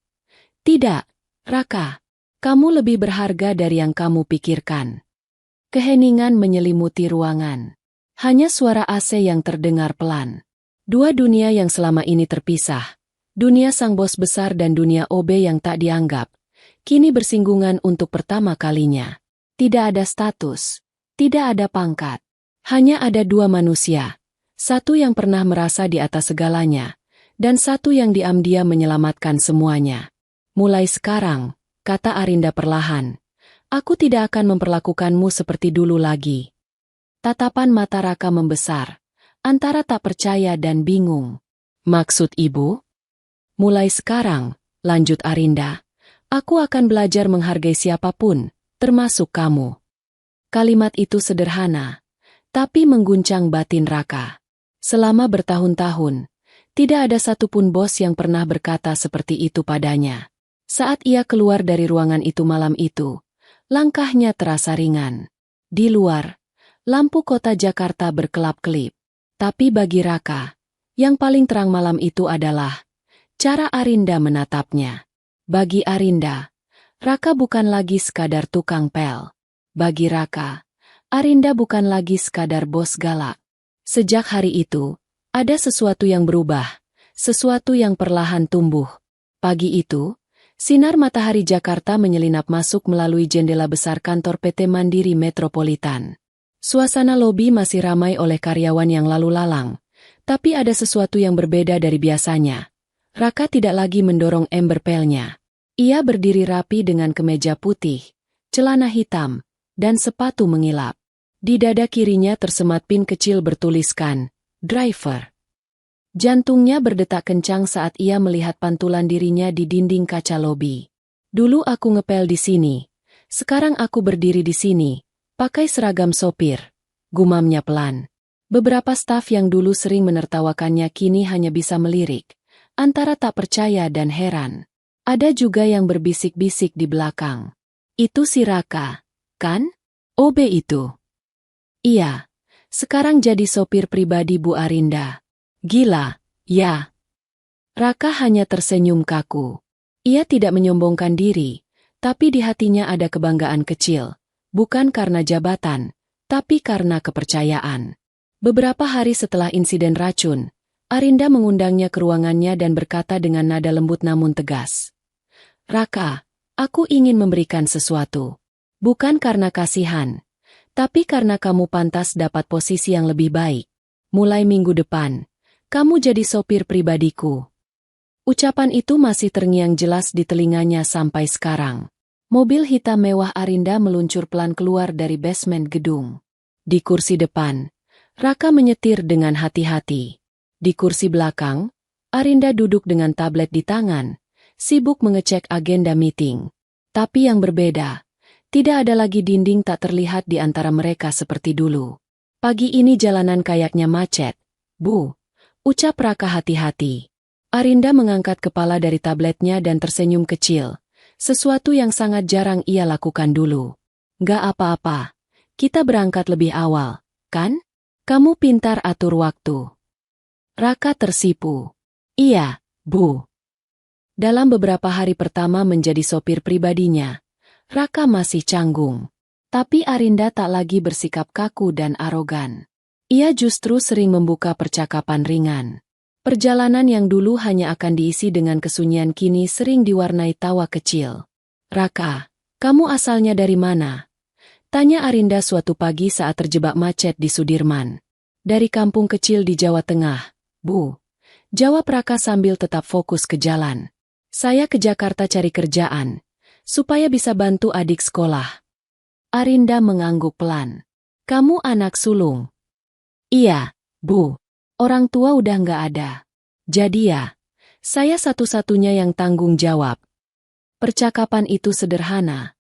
Tidak, Raka. Kamu lebih berharga dari yang kamu pikirkan. Keheningan menyelimuti ruangan. Hanya suara AC yang terdengar pelan. Dua dunia yang selama ini terpisah. Dunia sang bos besar dan dunia OB yang tak dianggap. Kini bersinggungan untuk pertama kalinya. Tidak ada status. Tidak ada pangkat. Hanya ada dua manusia. Satu yang pernah merasa di atas segalanya. Dan satu yang diam-diam menyelamatkan semuanya. Mulai sekarang, kata Arinda perlahan, aku tidak akan memperlakukanmu seperti dulu lagi. Tatapan mata Raka membesar, antara tak percaya dan bingung. Maksud ibu? Mulai sekarang, lanjut Arinda, aku akan belajar menghargai siapapun, termasuk kamu. Kalimat itu sederhana, tapi mengguncang batin Raka. Selama bertahun-tahun, tidak ada satupun bos yang pernah berkata seperti itu padanya. Saat ia keluar dari ruangan itu malam itu, langkahnya terasa ringan. Di luar, lampu kota Jakarta berkelap-kelip. Tapi bagi Raka, yang paling terang malam itu adalah cara Arinda menatapnya. Bagi Arinda, Raka bukan lagi sekadar tukang pel. Bagi Raka, Arinda bukan lagi sekadar bos galak. Sejak hari itu, ada sesuatu yang berubah, sesuatu yang perlahan tumbuh. Pagi itu, sinar matahari Jakarta menyelinap masuk melalui jendela besar kantor PT Mandiri Metropolitan. Suasana lobi masih ramai oleh karyawan yang lalu lalang, tapi ada sesuatu yang berbeda dari biasanya. Raka tidak lagi mendorong ember pelnya. Ia berdiri rapi dengan kemeja putih, celana hitam, dan sepatu mengilap. Di dada kirinya tersemat pin kecil bertuliskan, driver. Jantungnya berdetak kencang saat ia melihat pantulan dirinya di dinding kaca lobi. Dulu aku ngepel di sini. Sekarang aku berdiri di sini, pakai seragam sopir. Gumamnya pelan. Beberapa staf yang dulu sering menertawakannya kini hanya bisa melirik, antara tak percaya dan heran. Ada juga yang berbisik-bisik di belakang. Itu si Raka, kan? OB itu. Iya, sekarang jadi sopir pribadi Bu Arinda. Gila, ya. Raka hanya tersenyum kaku. Ia tidak menyombongkan diri, tapi di hatinya ada kebanggaan kecil. Bukan karena jabatan, tapi karena kepercayaan. Beberapa hari setelah insiden racun, Arinda mengundangnya ke ruangannya dan berkata dengan nada lembut namun tegas. Raka, aku ingin memberikan sesuatu. Bukan karena kasihan, tapi karena kamu pantas dapat posisi yang lebih baik. Mulai minggu depan, kamu jadi sopir pribadiku. Ucapan itu masih terngiang jelas di telinganya sampai sekarang. Mobil hitam mewah Arinda meluncur pelan keluar dari basement gedung. Di kursi depan, Raka menyetir dengan hati-hati. Di kursi belakang, Arinda duduk dengan tablet di tangan, sibuk mengecek agenda meeting. Tapi yang berbeda, tidak ada lagi dinding tak terlihat di antara mereka seperti dulu. Pagi ini jalanan kayaknya macet. Bu, ucap Raka hati-hati. Arinda mengangkat kepala dari tabletnya dan tersenyum kecil. Sesuatu yang sangat jarang ia lakukan dulu. Gak apa-apa. Kita berangkat lebih awal, kan? Kamu pintar atur waktu. Raka tersipu. Iya, Bu. Dalam beberapa hari pertama menjadi sopir pribadinya, Raka masih canggung. Tapi Arinda tak lagi bersikap kaku dan arogan. Ia justru sering membuka percakapan ringan. Perjalanan yang dulu hanya akan diisi dengan kesunyian kini sering diwarnai tawa kecil. Raka, kamu asalnya dari mana? Tanya Arinda suatu pagi saat terjebak macet di Sudirman. Dari kampung kecil di Jawa Tengah, Bu. Jawab Raka sambil tetap fokus ke jalan. Saya ke Jakarta cari kerjaan, supaya bisa bantu adik sekolah. Arinda mengangguk pelan. Kamu anak sulung? Iya, Bu. Orang tua udah nggak ada. Jadi ya, saya satu-satunya yang tanggung jawab. Percakapan itu sederhana,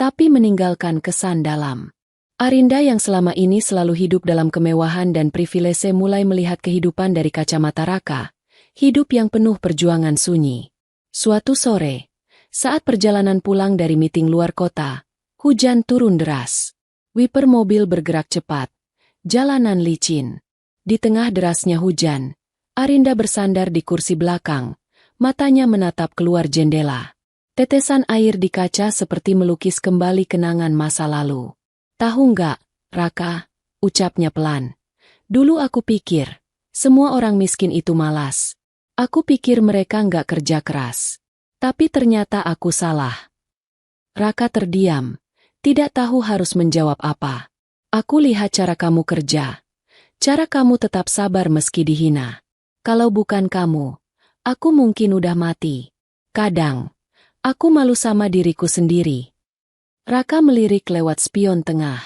tapi meninggalkan kesan dalam. Arinda yang selama ini selalu hidup dalam kemewahan dan privilese mulai melihat kehidupan dari kacamata Raka, hidup yang penuh perjuangan sunyi. Suatu sore, saat perjalanan pulang dari meeting luar kota, hujan turun deras. Wiper mobil bergerak cepat, jalanan licin. Di tengah derasnya hujan, Arinda bersandar di kursi belakang, matanya menatap keluar jendela. Tetesan air di kaca seperti melukis kembali kenangan masa lalu. Tahu nggak, Raka, ucapnya pelan. Dulu aku pikir, semua orang miskin itu malas. Aku pikir mereka nggak kerja keras. Tapi ternyata aku salah. Raka terdiam, tidak tahu harus menjawab apa. Aku lihat cara kamu kerja. Cara kamu tetap sabar meski dihina. Kalau bukan kamu, aku mungkin udah mati. Kadang, aku malu sama diriku sendiri. Raka melirik lewat spion tengah.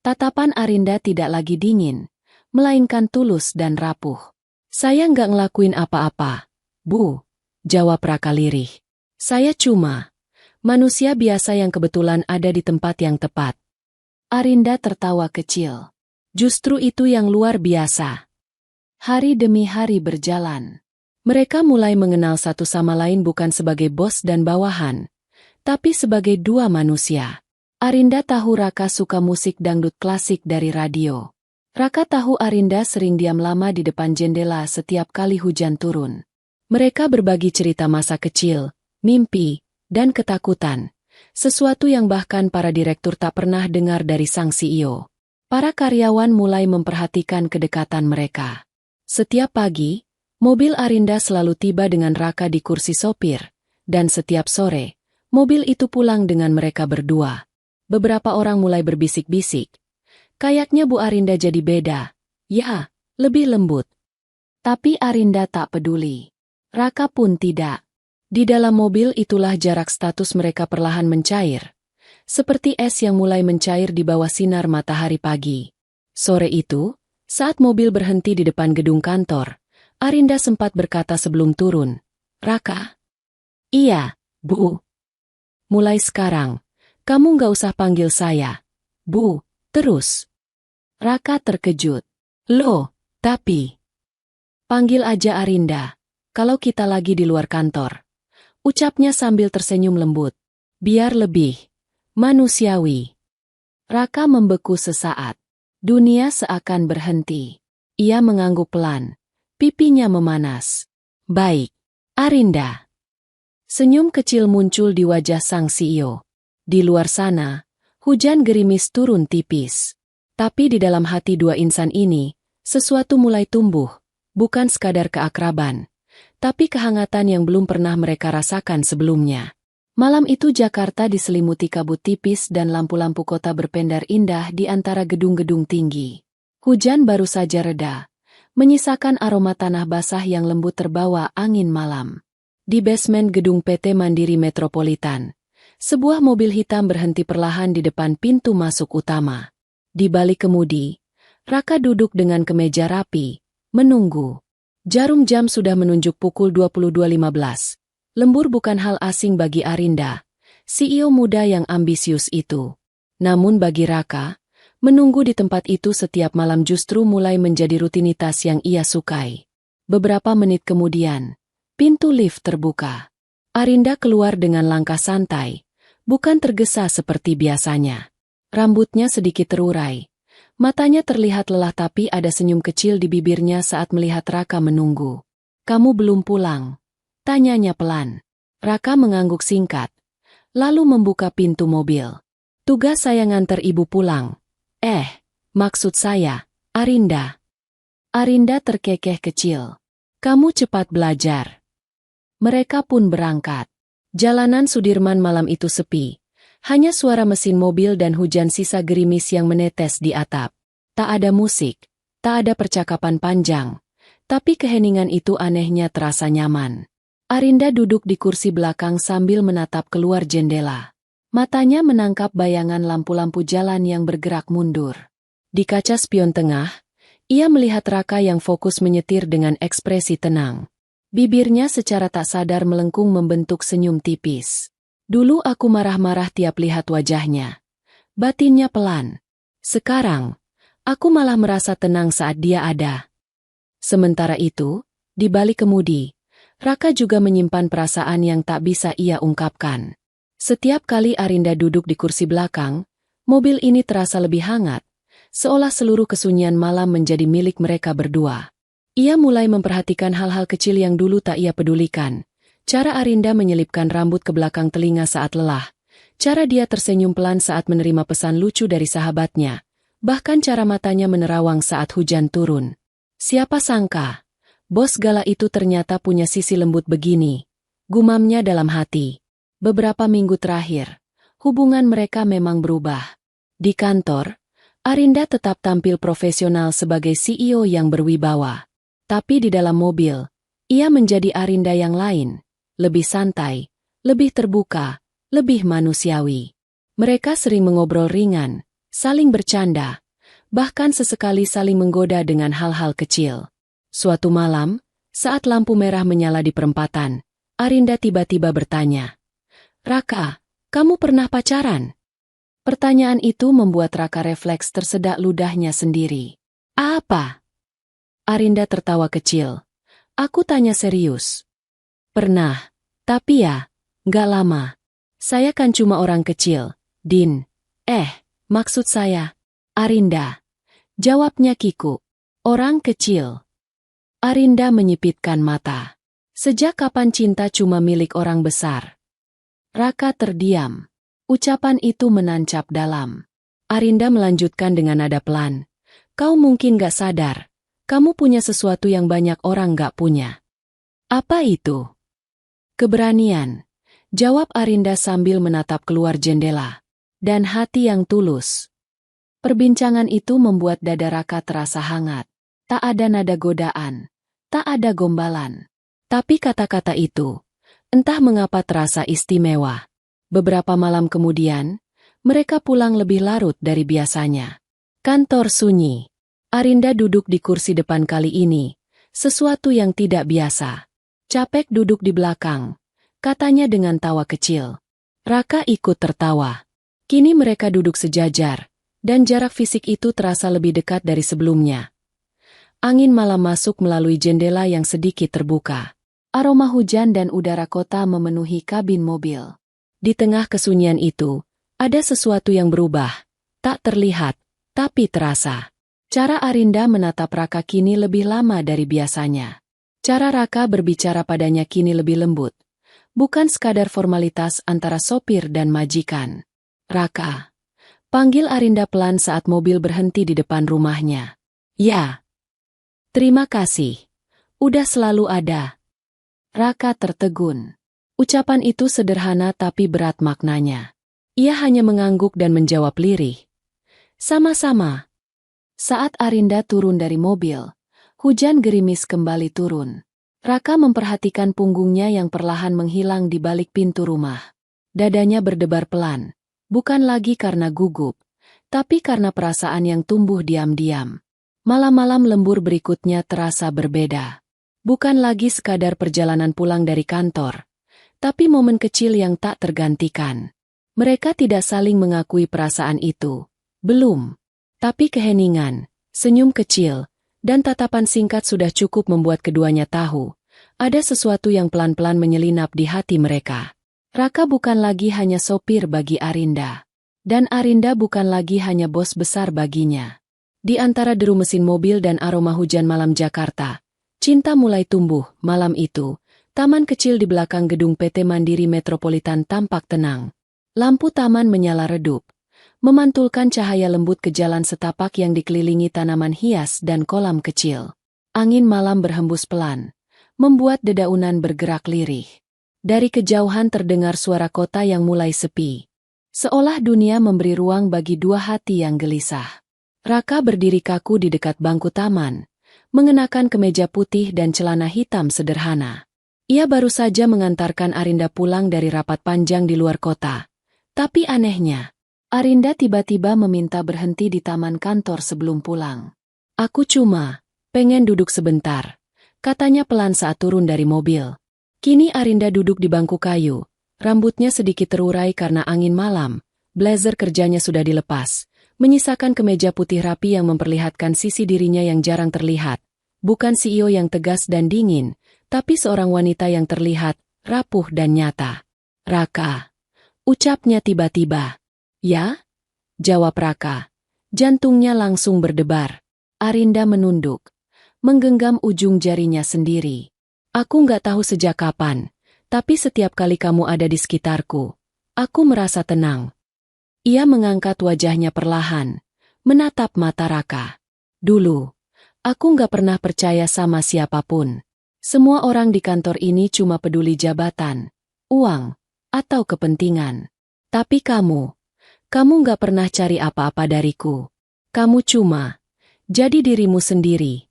Tatapan Arinda tidak lagi dingin, melainkan tulus dan rapuh. Saya nggak ngelakuin apa-apa, Bu, jawab Raka lirih. Saya cuma manusia biasa yang kebetulan ada di tempat yang tepat. Arinda tertawa kecil. Justru itu yang luar biasa. Hari demi hari berjalan. Mereka mulai mengenal satu sama lain bukan sebagai bos dan bawahan, tapi sebagai dua manusia. Arinda tahu Raka suka musik dangdut klasik dari radio. Raka tahu Arinda sering diam lama di depan jendela setiap kali hujan turun. Mereka berbagi cerita masa kecil, mimpi, dan ketakutan. Sesuatu yang bahkan para direktur tak pernah dengar dari sang CEO. Para karyawan mulai memperhatikan kedekatan mereka. Setiap pagi, mobil Arinda selalu tiba dengan Raka di kursi sopir, dan setiap sore, mobil itu pulang dengan mereka berdua. Beberapa orang mulai berbisik-bisik. Kayaknya Bu Arinda jadi beda. Ya, lebih lembut. Tapi Arinda tak peduli. Raka pun tidak. Di dalam mobil itulah jarak status mereka perlahan mencair. Seperti es yang mulai mencair di bawah sinar matahari pagi. Sore itu, saat mobil berhenti di depan gedung kantor, Arinda sempat berkata sebelum turun, "Raka?" "Iya, Bu." "Mulai sekarang, kamu nggak usah panggil saya, Bu, terus." Raka terkejut. "Loh, tapi..." "Panggil aja Arinda, kalau kita lagi di luar kantor," ucapnya sambil tersenyum lembut. "Biar lebih manusiawi." Raka membeku sesaat. Dunia seakan berhenti. Ia mengangguk pelan. Pipinya memanas. "Baik, Arinda." Senyum kecil muncul di wajah sang CEO. Di luar sana, hujan gerimis turun tipis. Tapi di dalam hati dua insan ini, sesuatu mulai tumbuh. Bukan sekadar keakraban, tapi kehangatan yang belum pernah mereka rasakan sebelumnya. Malam itu Jakarta diselimuti kabut tipis dan lampu-lampu kota berpendar indah di antara gedung-gedung tinggi. Hujan baru saja reda, menyisakan aroma tanah basah yang lembut terbawa angin malam. Di basement gedung PT Mandiri Metropolitan, sebuah mobil hitam berhenti perlahan di depan pintu masuk utama. Di balik kemudi, Raka duduk dengan kemeja rapi, menunggu. Jarum jam sudah menunjuk pukul 22.15. Lembur bukan hal asing bagi Arinda, CEO muda yang ambisius itu. Namun bagi Raka, menunggu di tempat itu setiap malam justru mulai menjadi rutinitas yang ia sukai. Beberapa menit kemudian, pintu lift terbuka. Arinda keluar dengan langkah santai, bukan tergesa seperti biasanya. Rambutnya sedikit terurai. Matanya terlihat lelah tapi ada senyum kecil di bibirnya saat melihat Raka menunggu. "Kamu belum pulang?" tanyanya pelan. Raka mengangguk singkat, lalu membuka pintu mobil. "Tugas saya nganter ibu pulang." Maksud saya, Arinda." Arinda terkekeh kecil. "Kamu cepat belajar." Mereka pun berangkat. Jalanan Sudirman malam itu sepi. Hanya suara mesin mobil dan hujan sisa gerimis yang menetes di atap. Tak ada musik, tak ada percakapan panjang. Tapi keheningan itu anehnya terasa nyaman. Arinda duduk di kursi belakang sambil menatap keluar jendela. Matanya menangkap bayangan lampu-lampu jalan yang bergerak mundur. Di kaca spion tengah, ia melihat Raka yang fokus menyetir dengan ekspresi tenang. Bibirnya secara tak sadar melengkung membentuk senyum tipis. "Dulu aku marah-marah tiap lihat wajahnya," batinnya pelan. "Sekarang, aku malah merasa tenang saat dia ada." Sementara itu, di balik kemudi, Raka juga menyimpan perasaan yang tak bisa ia ungkapkan. Setiap kali Arinda duduk di kursi belakang, mobil ini terasa lebih hangat, seolah seluruh kesunyian malam menjadi milik mereka berdua. Ia mulai memperhatikan hal-hal kecil yang dulu tak ia pedulikan. Cara Arinda menyelipkan rambut ke belakang telinga saat lelah, cara dia tersenyum pelan saat menerima pesan lucu dari sahabatnya, bahkan cara matanya menerawang saat hujan turun. Siapa sangka, bos gala itu ternyata punya sisi lembut begini, gumamnya dalam hati. Beberapa minggu terakhir, hubungan mereka memang berubah. Di kantor, Arinda tetap tampil profesional sebagai CEO yang berwibawa. Tapi di dalam mobil, ia menjadi Arinda yang lain, lebih santai, lebih terbuka, lebih manusiawi. Mereka sering mengobrol ringan, saling bercanda, bahkan sesekali saling menggoda dengan hal-hal kecil. Suatu malam, saat lampu merah menyala di perempatan, Arinda tiba-tiba bertanya, "Raka, kamu pernah pacaran?" Pertanyaan itu membuat Raka refleks tersedak ludahnya sendiri. "Apa?" Arinda tertawa kecil. "Aku tanya serius." "Pernah, tapi ya, nggak lama. Saya kan cuma orang kecil, Din." Maksud saya, Arinda." Jawabnya kikuk. "Orang kecil." Arinda menyipitkan mata. Sejak kapan cinta cuma milik orang besar? Raka terdiam. Ucapan itu menancap dalam. Arinda melanjutkan dengan nada pelan. "Kau mungkin gak sadar, kamu punya sesuatu yang banyak orang gak punya." "Apa itu?" "Keberanian," jawab Arinda sambil menatap keluar jendela. "Dan hati yang tulus." Perbincangan itu membuat dada Raka terasa hangat. Tak ada nada godaan, tak ada gombalan. Tapi kata-kata itu, entah mengapa terasa istimewa. Beberapa malam kemudian, mereka pulang lebih larut dari biasanya. Kantor sunyi. Arinda duduk di kursi depan kali ini, Sesuatu yang tidak biasa. Capek duduk di belakang, katanya dengan tawa kecil. Raka ikut tertawa. Kini mereka duduk sejajar, dan jarak fisik itu terasa lebih dekat dari sebelumnya. Angin malam masuk melalui jendela yang sedikit terbuka. Aroma hujan dan udara kota memenuhi kabin mobil. Di tengah kesunyian itu, ada sesuatu yang berubah. Tak terlihat, tapi terasa. Cara Arinda menatap Raka kini lebih lama dari biasanya. Cara Raka berbicara padanya kini lebih lembut. Bukan sekadar formalitas antara sopir dan majikan. Raka. Panggil Arinda pelan saat mobil berhenti di depan rumahnya. Ya. Terima kasih. Udah selalu ada. Raka tertegun. Ucapan itu sederhana tapi berat maknanya. Ia hanya mengangguk dan menjawab lirih. Sama-sama. Saat Arinda turun dari mobil, hujan gerimis kembali turun. Raka memperhatikan punggungnya yang perlahan menghilang di balik pintu rumah. Dadanya berdebar pelan, bukan lagi karena gugup, tapi karena perasaan yang tumbuh diam-diam. Malam-malam lembur berikutnya terasa berbeda. Bukan lagi sekadar perjalanan pulang dari kantor, tapi momen kecil yang tak tergantikan. Mereka tidak saling mengakui perasaan itu. Belum. Tapi keheningan, senyum kecil, dan tatapan singkat sudah cukup membuat keduanya tahu. Ada sesuatu yang pelan-pelan menyelinap di hati mereka. Raka bukan lagi hanya sopir bagi Arinda. Dan Arinda bukan lagi hanya bos besar baginya. Di antara deru mesin mobil dan aroma hujan malam Jakarta, cinta mulai tumbuh. Malam itu, taman kecil di belakang gedung PT Mandiri Metropolitan tampak tenang. Lampu taman menyala redup, memantulkan cahaya lembut ke jalan setapak yang dikelilingi tanaman hias dan kolam kecil. Angin malam berhembus pelan, membuat dedaunan bergerak lirih. Dari kejauhan terdengar suara kota yang mulai sepi. Seolah dunia memberi ruang bagi dua hati yang gelisah. Raka berdiri kaku di dekat bangku taman, mengenakan kemeja putih dan celana hitam sederhana. Ia baru saja mengantarkan Arinda pulang dari rapat panjang di luar kota. Tapi anehnya, Arinda tiba-tiba meminta berhenti di taman kantor sebelum pulang. Aku cuma pengen duduk sebentar, katanya pelan saat turun dari mobil. Kini Arinda duduk di bangku kayu, rambutnya sedikit terurai karena angin malam, blazer kerjanya sudah dilepas, menyisakan kemeja putih rapi yang memperlihatkan sisi dirinya yang jarang terlihat. Bukan CEO yang tegas dan dingin, tapi seorang wanita yang terlihat rapuh dan nyata. Raka, ucapnya tiba-tiba. Ya? Jawab Raka. Jantungnya langsung berdebar. Arinda menunduk, menggenggam ujung jarinya sendiri. Aku nggak tahu sejak kapan, tapi setiap kali kamu ada di sekitarku, aku merasa tenang. Ia mengangkat wajahnya perlahan, menatap mata Raka. Dulu, aku nggak pernah percaya sama siapapun. Semua orang di kantor ini cuma peduli jabatan, uang, atau kepentingan. Tapi kamu nggak pernah cari apa-apa dariku. Kamu cuma jadi dirimu sendiri.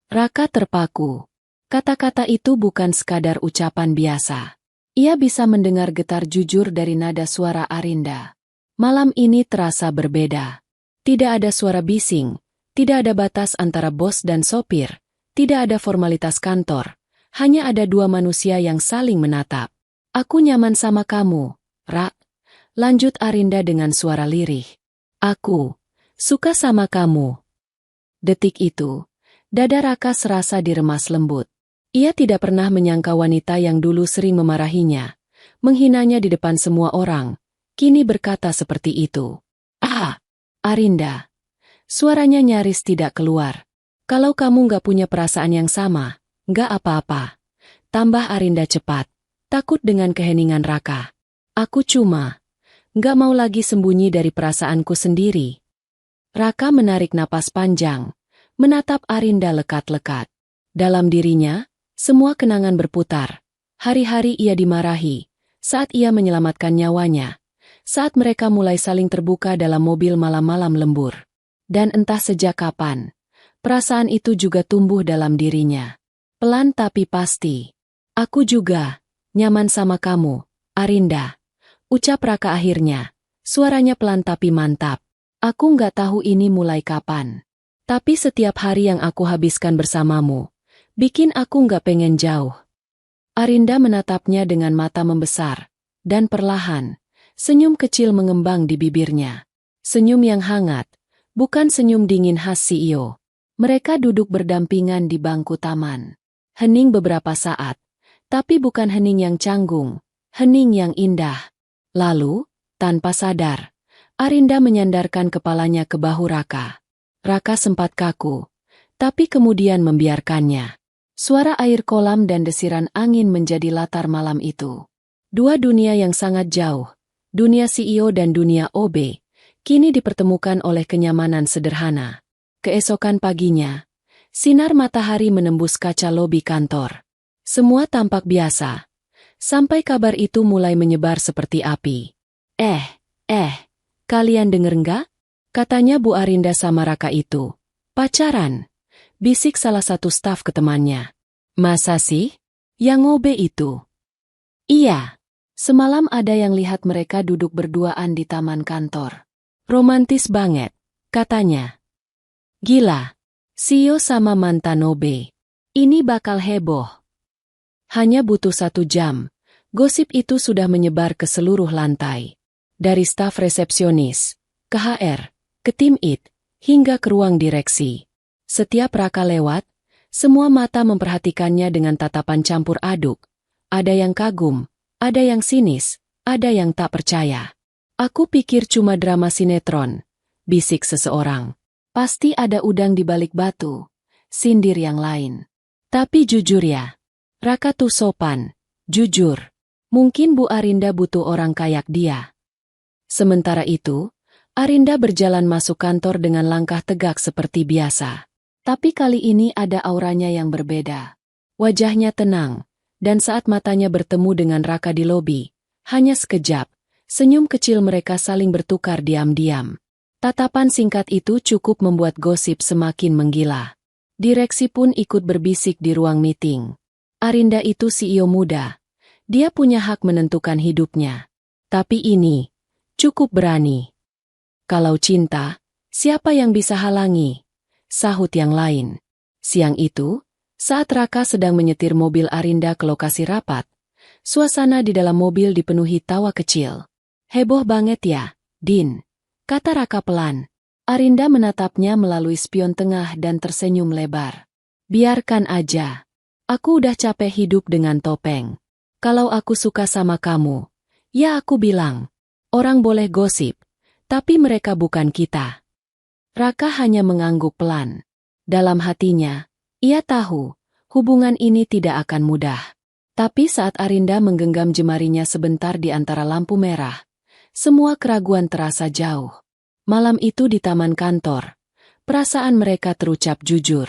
Raka terpaku. Kata-kata itu bukan sekadar ucapan biasa. Ia bisa mendengar getar jujur dari nada suara Arinda. Malam ini terasa berbeda. Tidak ada suara bising, tidak ada batas antara bos dan sopir, tidak ada formalitas kantor. Hanya ada dua manusia yang saling menatap. Aku nyaman sama kamu, Rak. Lanjut Arinda dengan suara lirih. Aku suka sama kamu. Detik itu, dada Raka serasa diremas lembut. Ia tidak pernah menyangka wanita yang dulu sering memarahinya, menghinanya di depan semua orang, kini berkata seperti itu. Ah, Arinda. Suaranya nyaris tidak keluar. Kalau kamu nggak punya perasaan yang sama, nggak apa-apa. Tambah Arinda cepat, takut dengan keheningan Raka. Aku cuma nggak mau lagi sembunyi dari perasaanku sendiri. Raka menarik napas panjang, menatap Arinda lekat-lekat. Dalam dirinya, semua kenangan berputar. Hari-hari ia dimarahi, saat ia menyelamatkan nyawanya, saat mereka mulai saling terbuka dalam mobil malam-malam lembur. Dan entah sejak kapan, perasaan itu juga tumbuh dalam dirinya. Pelan tapi pasti. Aku juga nyaman sama kamu, Arinda. Ucap Raka akhirnya, suaranya pelan tapi mantap. Aku nggak tahu ini mulai kapan. Tapi setiap hari yang aku habiskan bersamamu, Bikin aku nggak pengen jauh. Arinda menatapnya dengan mata membesar, dan perlahan, senyum kecil mengembang di bibirnya. Senyum yang hangat, bukan senyum dingin khas CEO. Mereka duduk berdampingan di bangku taman. Hening beberapa saat, tapi bukan hening yang canggung, hening yang indah. Lalu, tanpa sadar, Arinda menyandarkan kepalanya ke bahu Raka. Raka sempat kaku, tapi kemudian membiarkannya. Suara air kolam dan desiran angin menjadi latar malam itu. Dua dunia yang sangat jauh, dunia CEO dan dunia OB, kini dipertemukan oleh kenyamanan sederhana. Keesokan paginya, sinar matahari menembus kaca lobi kantor. Semua tampak biasa, sampai kabar itu mulai menyebar seperti api. Kalian denger nggak? Katanya Bu Arinda sama Raka itu. Pacaran. Bisik salah satu staf ke temannya. Masa sih? Yang OB itu? Iya. Semalam ada yang lihat mereka duduk berduaan di taman kantor. Romantis banget, katanya. Gila. CEO sama mantan OB. Ini bakal heboh. Hanya butuh 1 jam. Gosip itu sudah menyebar ke seluruh lantai. Dari staf resepsionis, ke HR, ke tim IT, hingga ke ruang direksi. Setiap Raka lewat, semua mata memperhatikannya dengan tatapan campur aduk. Ada yang kagum, ada yang sinis, ada yang tak percaya. Aku pikir cuma drama sinetron, bisik seseorang. Pasti ada udang di balik batu, sindir yang lain. Tapi jujur ya, Raka tuh sopan, jujur. Mungkin Bu Arinda butuh orang kayak dia. Sementara itu, Arinda berjalan masuk kantor dengan langkah tegak seperti biasa. Tapi kali ini ada auranya yang berbeda. Wajahnya tenang, dan saat matanya bertemu dengan Raka di lobi, hanya sekejap, senyum kecil mereka saling bertukar diam-diam. Tatapan singkat itu cukup membuat gosip semakin menggila. Direksi pun ikut berbisik di ruang meeting. Arinda itu CEO muda. Dia punya hak menentukan hidupnya. Tapi ini, cukup berani. Kalau cinta, siapa yang bisa halangi? Sahut yang lain. Siang itu, saat Raka sedang menyetir mobil Arinda ke lokasi rapat, suasana di dalam mobil dipenuhi tawa kecil. Heboh banget ya, Din, kata Raka pelan. Arinda menatapnya melalui spion tengah dan tersenyum lebar. Biarkan aja. Aku udah capek hidup dengan topeng. Kalau aku suka sama kamu, ya aku bilang. Orang boleh gosip, tapi mereka bukan kita. Raka hanya mengangguk pelan. Dalam hatinya, ia tahu, hubungan ini tidak akan mudah. Tapi saat Arinda menggenggam jemarinya sebentar di antara lampu merah, semua keraguan terasa jauh. Malam itu di taman kantor, perasaan mereka terucap jujur.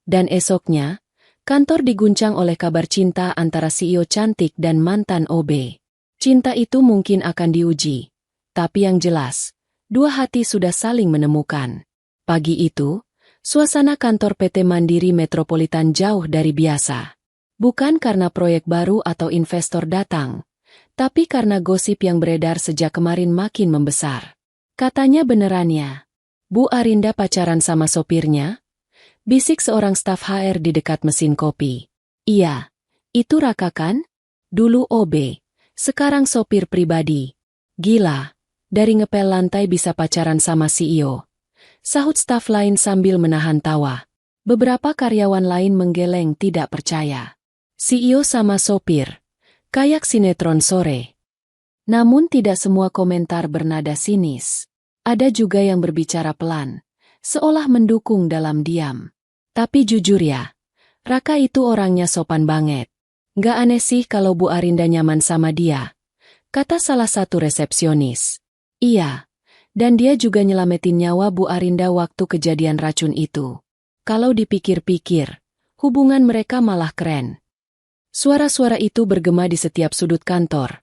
Dan esoknya, kantor diguncang oleh kabar cinta antara CEO cantik dan mantan OB. Cinta itu mungkin akan diuji, tapi yang jelas, dua hati sudah saling menemukan. Pagi itu, suasana kantor PT Mandiri Metropolitan jauh dari biasa. Bukan karena proyek baru atau investor datang, tapi karena gosip yang beredar sejak kemarin makin membesar. Katanya beneran ya, Bu Arinda pacaran sama sopirnya? Bisik seorang staf HR di dekat mesin kopi. Iya, itu Raka kan? Dulu OB, sekarang sopir pribadi. Gila, dari ngepel lantai bisa pacaran sama CEO. Sahut staf lain sambil menahan tawa. Beberapa karyawan lain menggeleng tidak percaya. CEO sama sopir, kayak sinetron sore. Namun tidak semua komentar bernada sinis. Ada juga yang berbicara pelan, seolah mendukung dalam diam. Tapi jujur ya, Raka itu orangnya sopan banget. Nggak aneh sih kalau Bu Arinda nyaman sama dia, kata salah satu resepsionis. Iya. Dan dia juga nyelamatin nyawa Bu Arinda waktu kejadian racun itu. Kalau dipikir-pikir, hubungan mereka malah keren. Suara-suara itu bergema di setiap sudut kantor.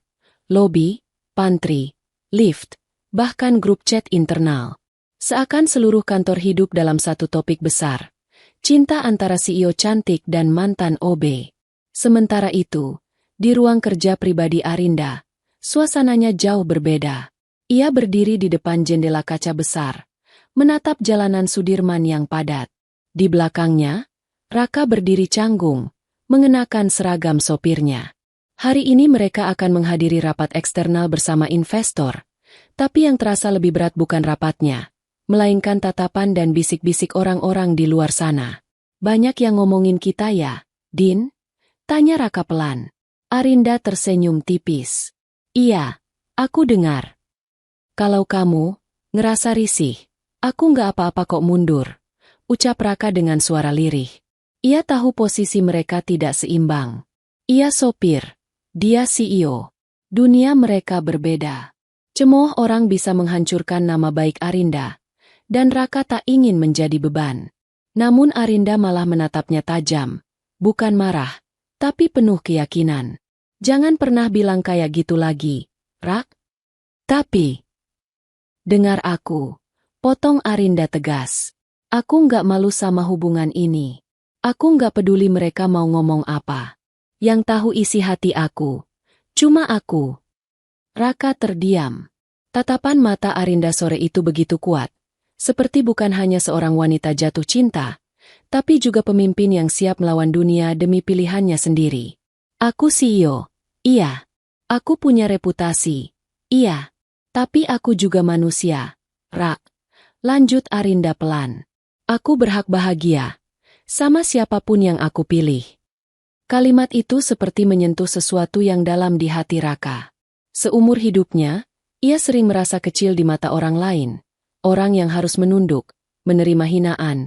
Lobi, pantry, lift, bahkan grup chat internal. Seakan seluruh kantor hidup dalam satu topik besar. Cinta antara CEO cantik dan mantan OB. Sementara itu, di ruang kerja pribadi Arinda, suasananya jauh berbeda. Ia berdiri di depan jendela kaca besar, menatap jalanan Sudirman yang padat. Di belakangnya, Raka berdiri canggung, mengenakan seragam sopirnya. Hari ini mereka akan menghadiri rapat eksternal bersama investor, tapi yang terasa lebih berat bukan rapatnya, melainkan tatapan dan bisik-bisik orang-orang di luar sana. Banyak yang ngomongin kita ya, Din? Tanya Raka pelan. Arinda tersenyum tipis. Iya, aku dengar. Kalau kamu ngerasa risih, aku nggak apa-apa kok mundur, ucap Raka dengan suara lirih. Ia tahu posisi mereka tidak seimbang. Ia sopir, dia CEO. Dunia mereka berbeda. Cemooh orang bisa menghancurkan nama baik Arinda, dan Raka tak ingin menjadi beban. Namun Arinda malah menatapnya tajam, bukan marah, tapi penuh keyakinan. Jangan pernah bilang kayak gitu lagi, Rak. Tapi, dengar aku, potong Arinda tegas. Aku nggak malu sama hubungan ini. Aku nggak peduli mereka mau ngomong apa. Yang tahu isi hati aku, cuma aku. Raka terdiam. Tatapan mata Arinda sore itu begitu kuat, seperti bukan hanya seorang wanita jatuh cinta, tapi juga pemimpin yang siap melawan dunia demi pilihannya sendiri. Aku CEO, iya. Aku punya reputasi, iya. Tapi aku juga manusia, Rak. Lanjut Arinda pelan. Aku berhak bahagia, sama siapapun yang aku pilih. Kalimat itu seperti menyentuh sesuatu yang dalam di hati Raka. Seumur hidupnya, ia sering merasa kecil di mata orang lain. Orang yang harus menunduk, menerima hinaan,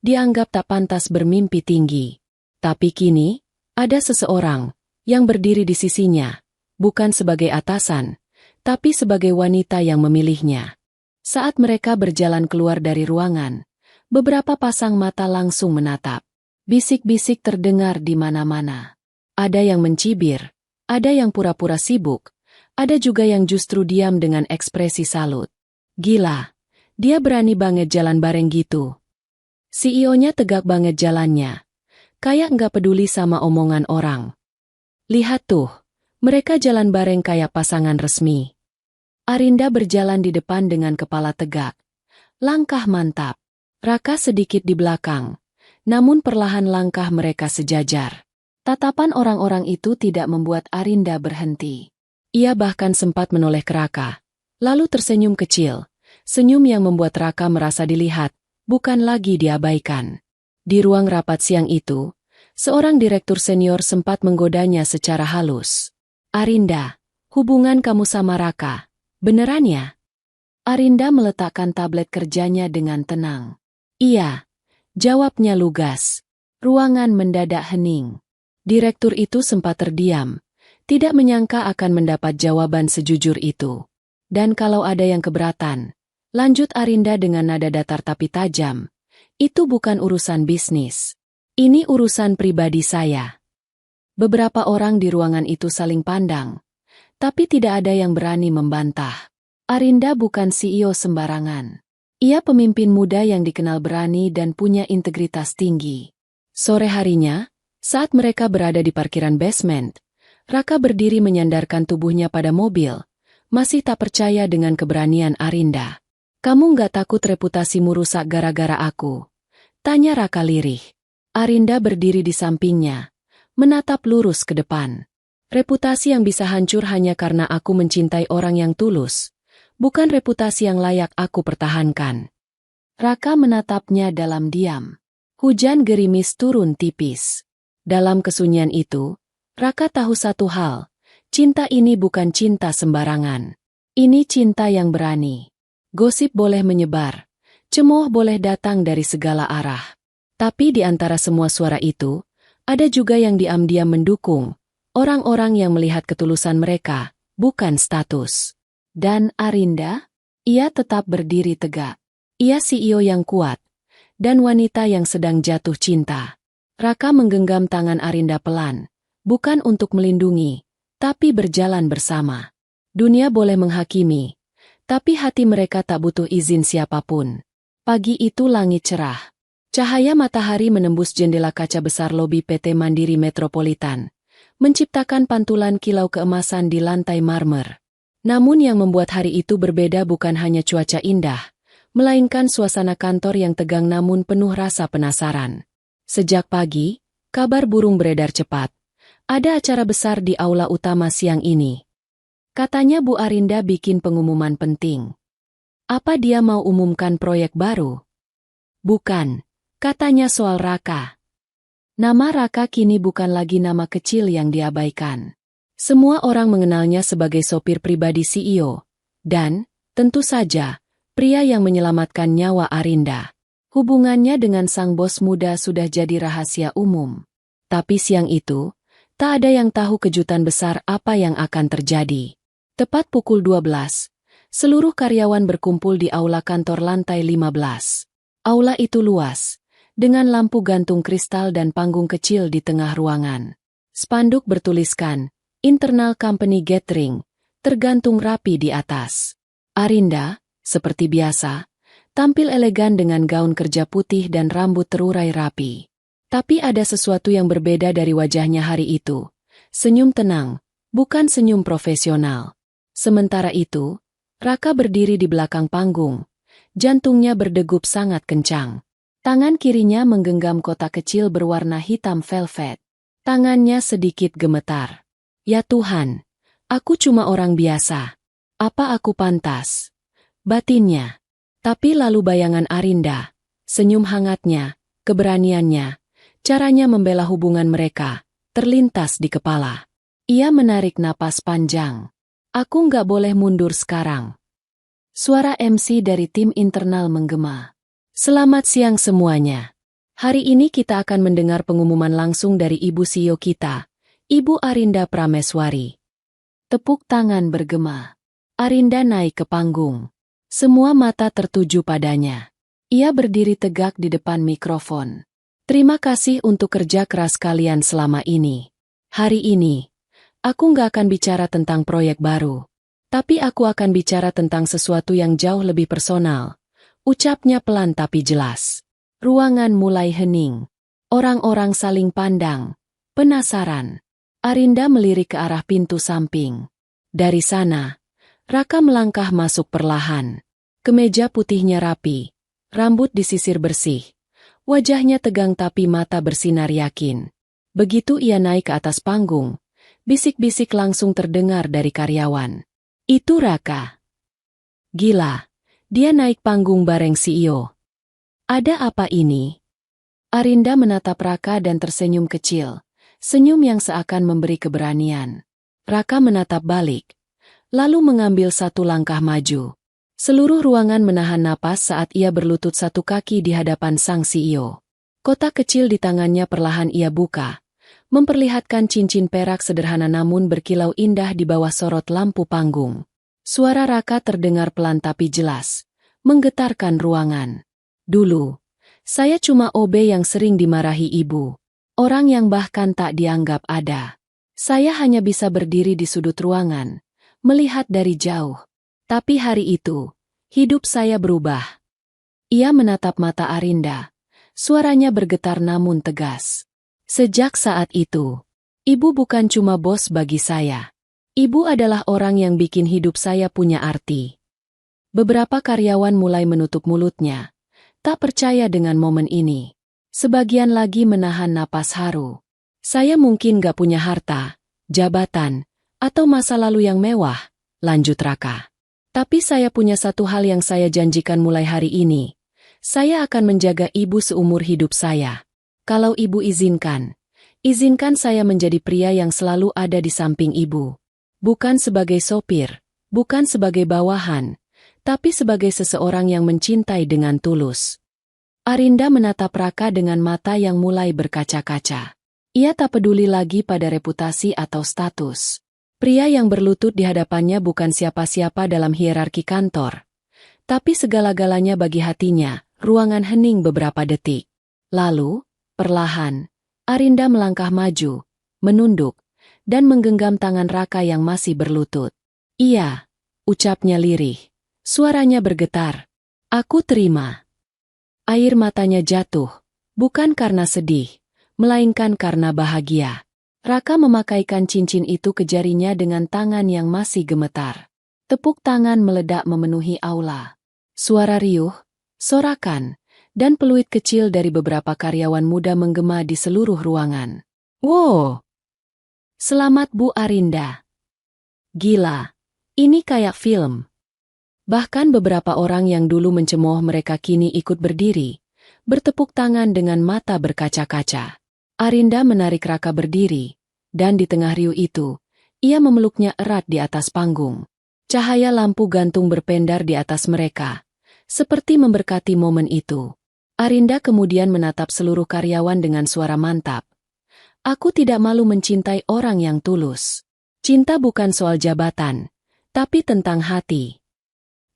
dianggap tak pantas bermimpi tinggi. Tapi kini, ada seseorang yang berdiri di sisinya, bukan sebagai atasan, tapi sebagai wanita yang memilihnya. Saat mereka berjalan keluar dari ruangan, beberapa pasang mata langsung menatap. Bisik-bisik terdengar di mana-mana. Ada yang mencibir, ada yang pura-pura sibuk, ada juga yang justru diam dengan ekspresi salut. Gila, dia berani banget jalan bareng gitu. CEO-nya tegak banget jalannya, kayak nggak peduli sama omongan orang. Lihat tuh, mereka jalan bareng kayak pasangan resmi. Arinda berjalan di depan dengan kepala tegak. Langkah mantap. Raka sedikit di belakang, namun perlahan langkah mereka sejajar. Tatapan orang-orang itu tidak membuat Arinda berhenti. Ia bahkan sempat menoleh ke Raka, lalu tersenyum kecil, senyum yang membuat Raka merasa dilihat, bukan lagi diabaikan. Di ruang rapat siang itu, seorang direktur senior sempat menggodanya secara halus. Arinda, hubungan kamu sama Raka, beneran ya? Arinda meletakkan tablet kerjanya dengan tenang. Iya, jawabnya lugas. Ruangan mendadak hening. Direktur itu sempat terdiam, tidak menyangka akan mendapat jawaban sejujur itu. Dan kalau ada yang keberatan, lanjut Arinda dengan nada datar tapi tajam, itu bukan urusan bisnis. Ini urusan pribadi saya. Beberapa orang di ruangan itu saling pandang, tapi tidak ada yang berani membantah. Arinda bukan CEO sembarangan. Ia pemimpin muda yang dikenal berani dan punya integritas tinggi. Sore harinya, saat mereka berada di parkiran basement, Raka berdiri menyandarkan tubuhnya pada mobil, masih tak percaya dengan keberanian Arinda. Kamu nggak takut reputasimu rusak gara-gara aku? Tanya Raka lirih. Arinda berdiri di sampingnya, menatap lurus ke depan. Reputasi yang bisa hancur hanya karena aku mencintai orang yang tulus. Bukan reputasi yang layak aku pertahankan. Raka menatapnya dalam diam. Hujan gerimis turun tipis. Dalam kesunyian itu, Raka tahu satu hal. Cinta ini bukan cinta sembarangan. Ini cinta yang berani. Gosip boleh menyebar. Cemooh boleh datang dari segala arah. Tapi di antara semua suara itu, ada juga yang diam-diam mendukung. Orang-orang yang melihat ketulusan mereka, bukan status. Dan Arinda, ia tetap berdiri tegak. Ia CEO yang kuat, dan wanita yang sedang jatuh cinta. Raka menggenggam tangan Arinda pelan, bukan untuk melindungi, tapi berjalan bersama. Dunia boleh menghakimi, tapi hati mereka tak butuh izin siapapun. Pagi itu langit cerah. Cahaya matahari menembus jendela kaca besar lobi PT Mandiri Metropolitan, menciptakan pantulan kilau keemasan di lantai marmer. Namun yang membuat hari itu berbeda bukan hanya cuaca indah, melainkan suasana kantor yang tegang namun penuh rasa penasaran. Sejak pagi, kabar burung beredar cepat. Ada acara besar di aula utama siang ini. Katanya Bu Arinda bikin pengumuman penting. Apa dia mau umumkan proyek baru? Bukan, katanya soal Raka. Nama Raka kini bukan lagi nama kecil yang diabaikan. Semua orang mengenalnya sebagai sopir pribadi CEO. Dan, tentu saja, pria yang menyelamatkan nyawa Arinda. Hubungannya dengan sang bos muda sudah jadi rahasia umum. Tapi siang itu, tak ada yang tahu kejutan besar apa yang akan terjadi. Tepat pukul 12, seluruh karyawan berkumpul di aula kantor lantai 15. Aula itu luas, dengan lampu gantung kristal dan panggung kecil di tengah ruangan. Spanduk bertuliskan, Internal Company Gathering, tergantung rapi di atas. Arinda, seperti biasa, tampil elegan dengan gaun kerja putih dan rambut terurai rapi. Tapi ada sesuatu yang berbeda dari wajahnya hari itu. Senyum tenang, bukan senyum profesional. Sementara itu, Raka berdiri di belakang panggung. Jantungnya berdegup sangat kencang. Tangan kirinya menggenggam kotak kecil berwarna hitam velvet. Tangannya sedikit gemetar. Ya Tuhan, aku cuma orang biasa. Apa aku pantas? Batinnya. Tapi lalu bayangan Arinda, senyum hangatnya, keberaniannya, caranya membela hubungan mereka, terlintas di kepala. Ia menarik napas panjang. Aku nggak boleh mundur sekarang. Suara MC dari tim internal menggema. Selamat siang semuanya. Hari ini kita akan mendengar pengumuman langsung dari Ibu CEO kita, Ibu Arinda Prameswari. Tepuk tangan bergema. Arinda naik ke panggung. Semua mata tertuju padanya. Ia berdiri tegak di depan mikrofon. Terima kasih untuk kerja keras kalian selama ini. Hari ini, aku nggak akan bicara tentang proyek baru. Tapi aku akan bicara tentang sesuatu yang jauh lebih personal. Ucapnya pelan tapi jelas. Ruangan mulai hening. Orang-orang saling pandang. Penasaran. Arinda melirik ke arah pintu samping. Dari sana, Raka melangkah masuk perlahan. Kemeja putihnya rapi, rambut disisir bersih. Wajahnya tegang tapi mata bersinar yakin. Begitu ia naik ke atas panggung, bisik-bisik langsung terdengar dari karyawan. Itu Raka. Gila, dia naik panggung bareng CEO. Ada apa ini? Arinda menatap Raka dan tersenyum kecil. Senyum yang seakan memberi keberanian. Raka menatap balik. Lalu mengambil satu langkah maju. Seluruh ruangan menahan napas saat ia berlutut satu kaki di hadapan sang CEO. Kotak kecil di tangannya perlahan ia buka, memperlihatkan cincin perak sederhana namun berkilau indah di bawah sorot lampu panggung. Suara Raka terdengar pelan tapi jelas, menggetarkan ruangan. Dulu, saya cuma OB yang sering dimarahi ibu. Orang yang bahkan tak dianggap ada. Saya hanya bisa berdiri di sudut ruangan, melihat dari jauh. Tapi hari itu, hidup saya berubah. Ia menatap mata Arinda. Suaranya bergetar namun tegas. Sejak saat itu, ibu bukan cuma bos bagi saya. Ibu adalah orang yang bikin hidup saya punya arti. Beberapa karyawan mulai menutup mulutnya. Tak percaya dengan momen ini. Sebagian lagi menahan napas haru. Saya mungkin gak punya harta, jabatan, atau masa lalu yang mewah, lanjut Raka. Tapi saya punya satu hal yang saya janjikan mulai hari ini. Saya akan menjaga ibu seumur hidup saya. Kalau ibu izinkan saya menjadi pria yang selalu ada di samping ibu. Bukan sebagai sopir, bukan sebagai bawahan, tapi sebagai seseorang yang mencintai dengan tulus. Arinda menatap Raka dengan mata yang mulai berkaca-kaca. Ia tak peduli lagi pada reputasi atau status. Pria yang berlutut di hadapannya bukan siapa-siapa dalam hierarki kantor. Tapi segala-galanya bagi hatinya. Ruangan hening beberapa detik. Lalu, perlahan, Arinda melangkah maju, menunduk, dan menggenggam tangan Raka yang masih berlutut. Iya, ucapnya lirih. Suaranya bergetar. Aku terima. Air matanya jatuh, bukan karena sedih, melainkan karena bahagia. Raka memakaikan cincin itu ke jarinya dengan tangan yang masih gemetar. Tepuk tangan meledak memenuhi aula. Suara riuh, sorakan, dan peluit kecil dari beberapa karyawan muda menggema di seluruh ruangan. Wow! Selamat Bu Arinda. Gila, ini kayak film. Bahkan beberapa orang yang dulu mencemooh mereka kini ikut berdiri, bertepuk tangan dengan mata berkaca-kaca. Arinda menarik Raka berdiri, dan di tengah riuh itu, ia memeluknya erat di atas panggung. Cahaya lampu gantung berpendar di atas mereka, seperti memberkati momen itu. Arinda kemudian menatap seluruh karyawan dengan suara mantap. Aku tidak malu mencintai orang yang tulus. Cinta bukan soal jabatan, tapi tentang hati.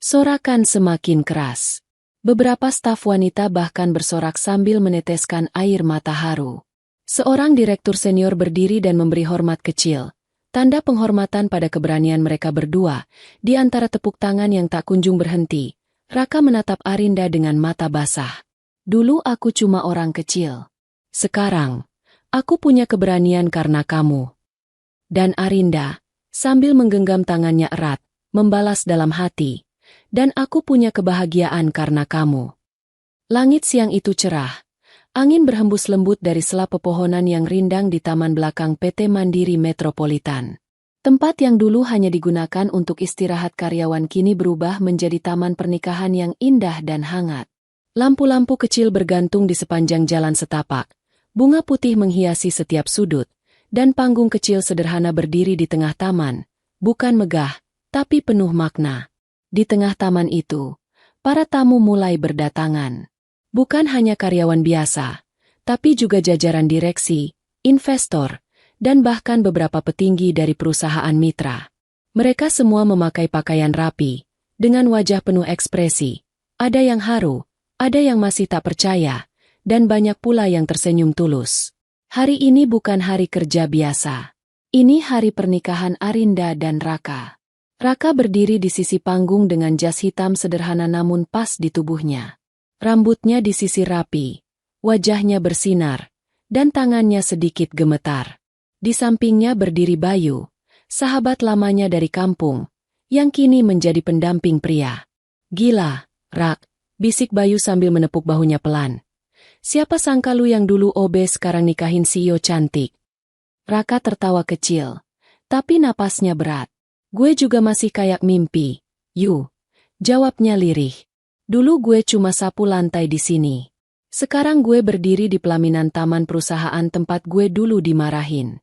Sorakan semakin keras. Beberapa staf wanita bahkan bersorak sambil meneteskan air mata haru. Seorang direktur senior berdiri dan memberi hormat kecil, tanda penghormatan pada keberanian mereka berdua. Di antara tepuk tangan yang tak kunjung berhenti, Raka menatap Arinda dengan mata basah. Dulu aku cuma orang kecil. Sekarang, aku punya keberanian karena kamu. Dan Arinda, sambil menggenggam tangannya erat, membalas dalam hati. Dan aku punya kebahagiaan karena kamu. Langit siang itu cerah. Angin berhembus lembut dari sela pepohonan yang rindang di taman belakang PT Mandiri Metropolitan. Tempat yang dulu hanya digunakan untuk istirahat karyawan kini berubah menjadi taman pernikahan yang indah dan hangat. Lampu-lampu kecil bergantung di sepanjang jalan setapak. Bunga putih menghiasi setiap sudut, dan panggung kecil sederhana berdiri di tengah taman. Bukan megah, tapi penuh makna. Di tengah taman itu, para tamu mulai berdatangan. Bukan hanya karyawan biasa, tapi juga jajaran direksi, investor, dan bahkan beberapa petinggi dari perusahaan mitra. Mereka semua memakai pakaian rapi, dengan wajah penuh ekspresi. Ada yang haru, ada yang masih tak percaya, dan banyak pula yang tersenyum tulus. Hari ini bukan hari kerja biasa. Ini hari pernikahan Arinda dan Raka. Raka berdiri di sisi panggung dengan jas hitam sederhana namun pas di tubuhnya. Rambutnya disisir rapi, wajahnya bersinar, dan tangannya sedikit gemetar. Di sampingnya berdiri Bayu, sahabat lamanya dari kampung, yang kini menjadi pendamping pria. Gila, Rak, bisik Bayu sambil menepuk bahunya pelan. Siapa sangka lu yang dulu obes sekarang nikahin CEO cantik. Raka tertawa kecil, tapi napasnya berat. Gue juga masih kayak mimpi. Yu, jawabnya lirih. Dulu gue cuma sapu lantai di sini. Sekarang gue berdiri di pelaminan taman perusahaan tempat gue dulu dimarahin.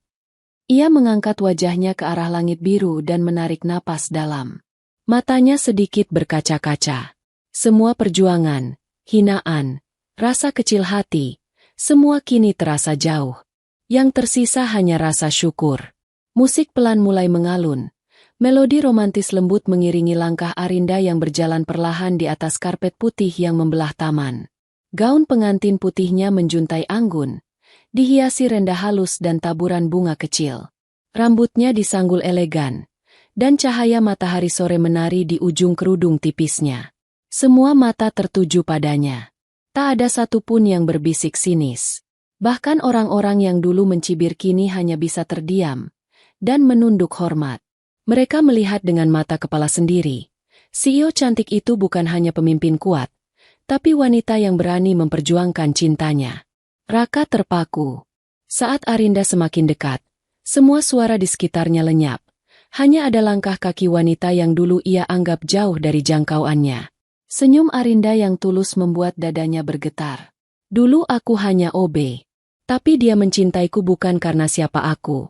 Ia mengangkat wajahnya ke arah langit biru dan menarik napas dalam. Matanya sedikit berkaca-kaca. Semua perjuangan, hinaan, rasa kecil hati, semua kini terasa jauh. Yang tersisa hanya rasa syukur. Musik pelan mulai mengalun. Melodi romantis lembut mengiringi langkah Arinda yang berjalan perlahan di atas karpet putih yang membelah taman. Gaun pengantin putihnya menjuntai anggun, dihiasi rendah halus dan taburan bunga kecil. Rambutnya disanggul elegan, dan cahaya matahari sore menari di ujung kerudung tipisnya. Semua mata tertuju padanya. Tak ada satupun yang berbisik sinis. Bahkan orang-orang yang dulu mencibir kini hanya bisa terdiam dan menunduk hormat. Mereka melihat dengan mata kepala sendiri. CEO cantik itu bukan hanya pemimpin kuat, tapi wanita yang berani memperjuangkan cintanya. Raka terpaku. Saat Arinda semakin dekat, semua suara di sekitarnya lenyap. Hanya ada langkah kaki wanita yang dulu ia anggap jauh dari jangkauannya. Senyum Arinda yang tulus membuat dadanya bergetar. Dulu aku hanya OB. Tapi dia mencintaiku bukan karena siapa aku,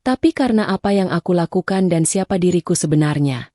tapi karena apa yang aku lakukan dan siapa diriku sebenarnya.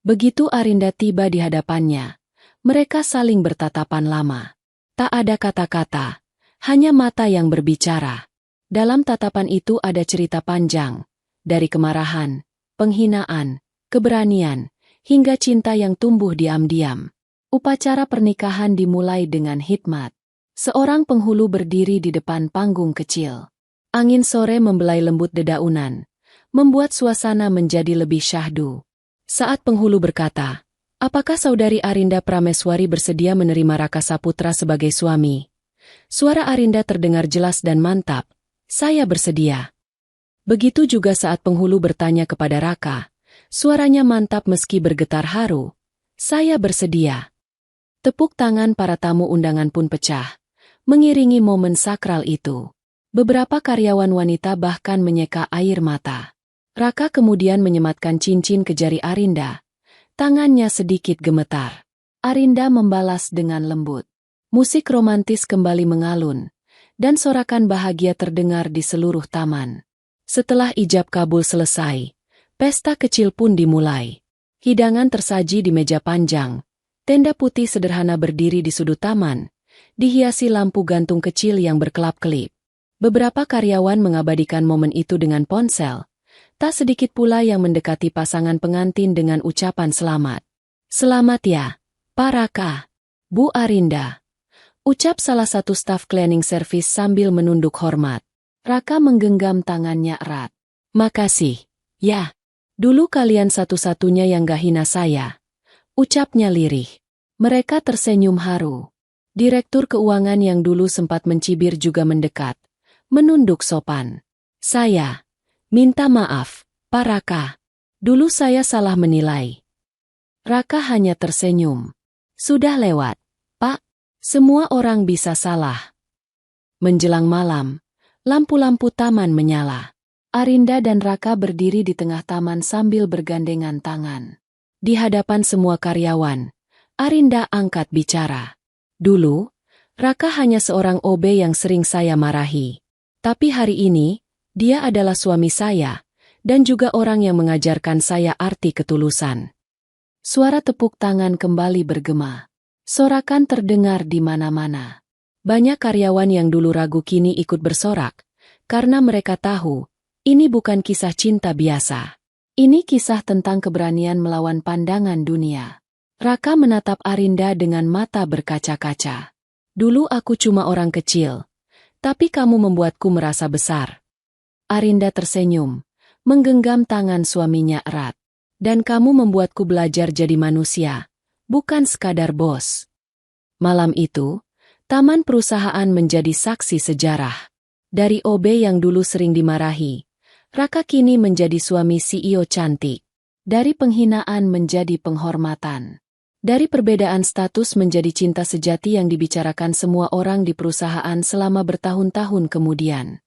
Begitu Arinda tiba di hadapannya, mereka saling bertatapan lama. Tak ada kata-kata, hanya mata yang berbicara. Dalam tatapan itu ada cerita panjang, dari kemarahan, penghinaan, keberanian, hingga cinta yang tumbuh diam-diam. Upacara pernikahan dimulai dengan hikmat. Seorang penghulu berdiri di depan panggung kecil. Angin sore membelai lembut dedaunan, membuat suasana menjadi lebih syahdu. Saat penghulu berkata, "Apakah saudari Arinda Prameswari bersedia menerima Raka Saputra sebagai suami?" Suara Arinda terdengar jelas dan mantap, "Saya bersedia." Begitu juga saat penghulu bertanya kepada Raka, suaranya mantap meski bergetar haru, "Saya bersedia." Tepuk tangan para tamu undangan pun pecah, mengiringi momen sakral itu. Beberapa karyawan wanita bahkan menyeka air mata. Raka kemudian menyematkan cincin ke jari Arinda. Tangannya sedikit gemetar. Arinda membalas dengan lembut. Musik romantis kembali mengalun, dan sorakan bahagia terdengar di seluruh taman. Setelah ijab kabul selesai, pesta kecil pun dimulai. Hidangan tersaji di meja panjang. Tenda putih sederhana berdiri di sudut taman, dihiasi lampu gantung kecil yang berkelap-kelip. Beberapa karyawan mengabadikan momen itu dengan ponsel. Tak sedikit pula yang mendekati pasangan pengantin dengan ucapan selamat. Selamat ya, Pak Raka, Bu Arinda. Ucap salah satu staf cleaning service sambil menunduk hormat. Raka menggenggam tangannya erat. Makasih, ya. Dulu kalian satu-satunya yang gak hina saya. Ucapnya lirih. Mereka tersenyum haru. Direktur keuangan yang dulu sempat mencibir juga mendekat. Menunduk sopan. Saya minta maaf, Pak Raka. Dulu saya salah menilai. Raka hanya tersenyum. Sudah lewat, Pak. Semua orang bisa salah. Menjelang malam, lampu-lampu taman menyala. Arinda dan Raka berdiri di tengah taman sambil bergandengan tangan. Di hadapan semua karyawan, Arinda angkat bicara. Dulu, Raka hanya seorang OB yang sering saya marahi. Tapi hari ini, dia adalah suami saya, dan juga orang yang mengajarkan saya arti ketulusan. Suara tepuk tangan kembali bergema. Sorakan terdengar di mana-mana. Banyak karyawan yang dulu ragu kini ikut bersorak, karena mereka tahu, ini bukan kisah cinta biasa. Ini kisah tentang keberanian melawan pandangan dunia. Raka menatap Arinda dengan mata berkaca-kaca. Dulu aku cuma orang kecil. Tapi kamu membuatku merasa besar. Arinda tersenyum, menggenggam tangan suaminya erat. Dan kamu membuatku belajar jadi manusia, bukan sekadar bos. Malam itu, taman perusahaan menjadi saksi sejarah. Dari OB yang dulu sering dimarahi, Raka kini menjadi suami CEO cantik. Dari penghinaan menjadi penghormatan. Dari perbedaan status menjadi cinta sejati yang dibicarakan semua orang di perusahaan selama bertahun-tahun kemudian.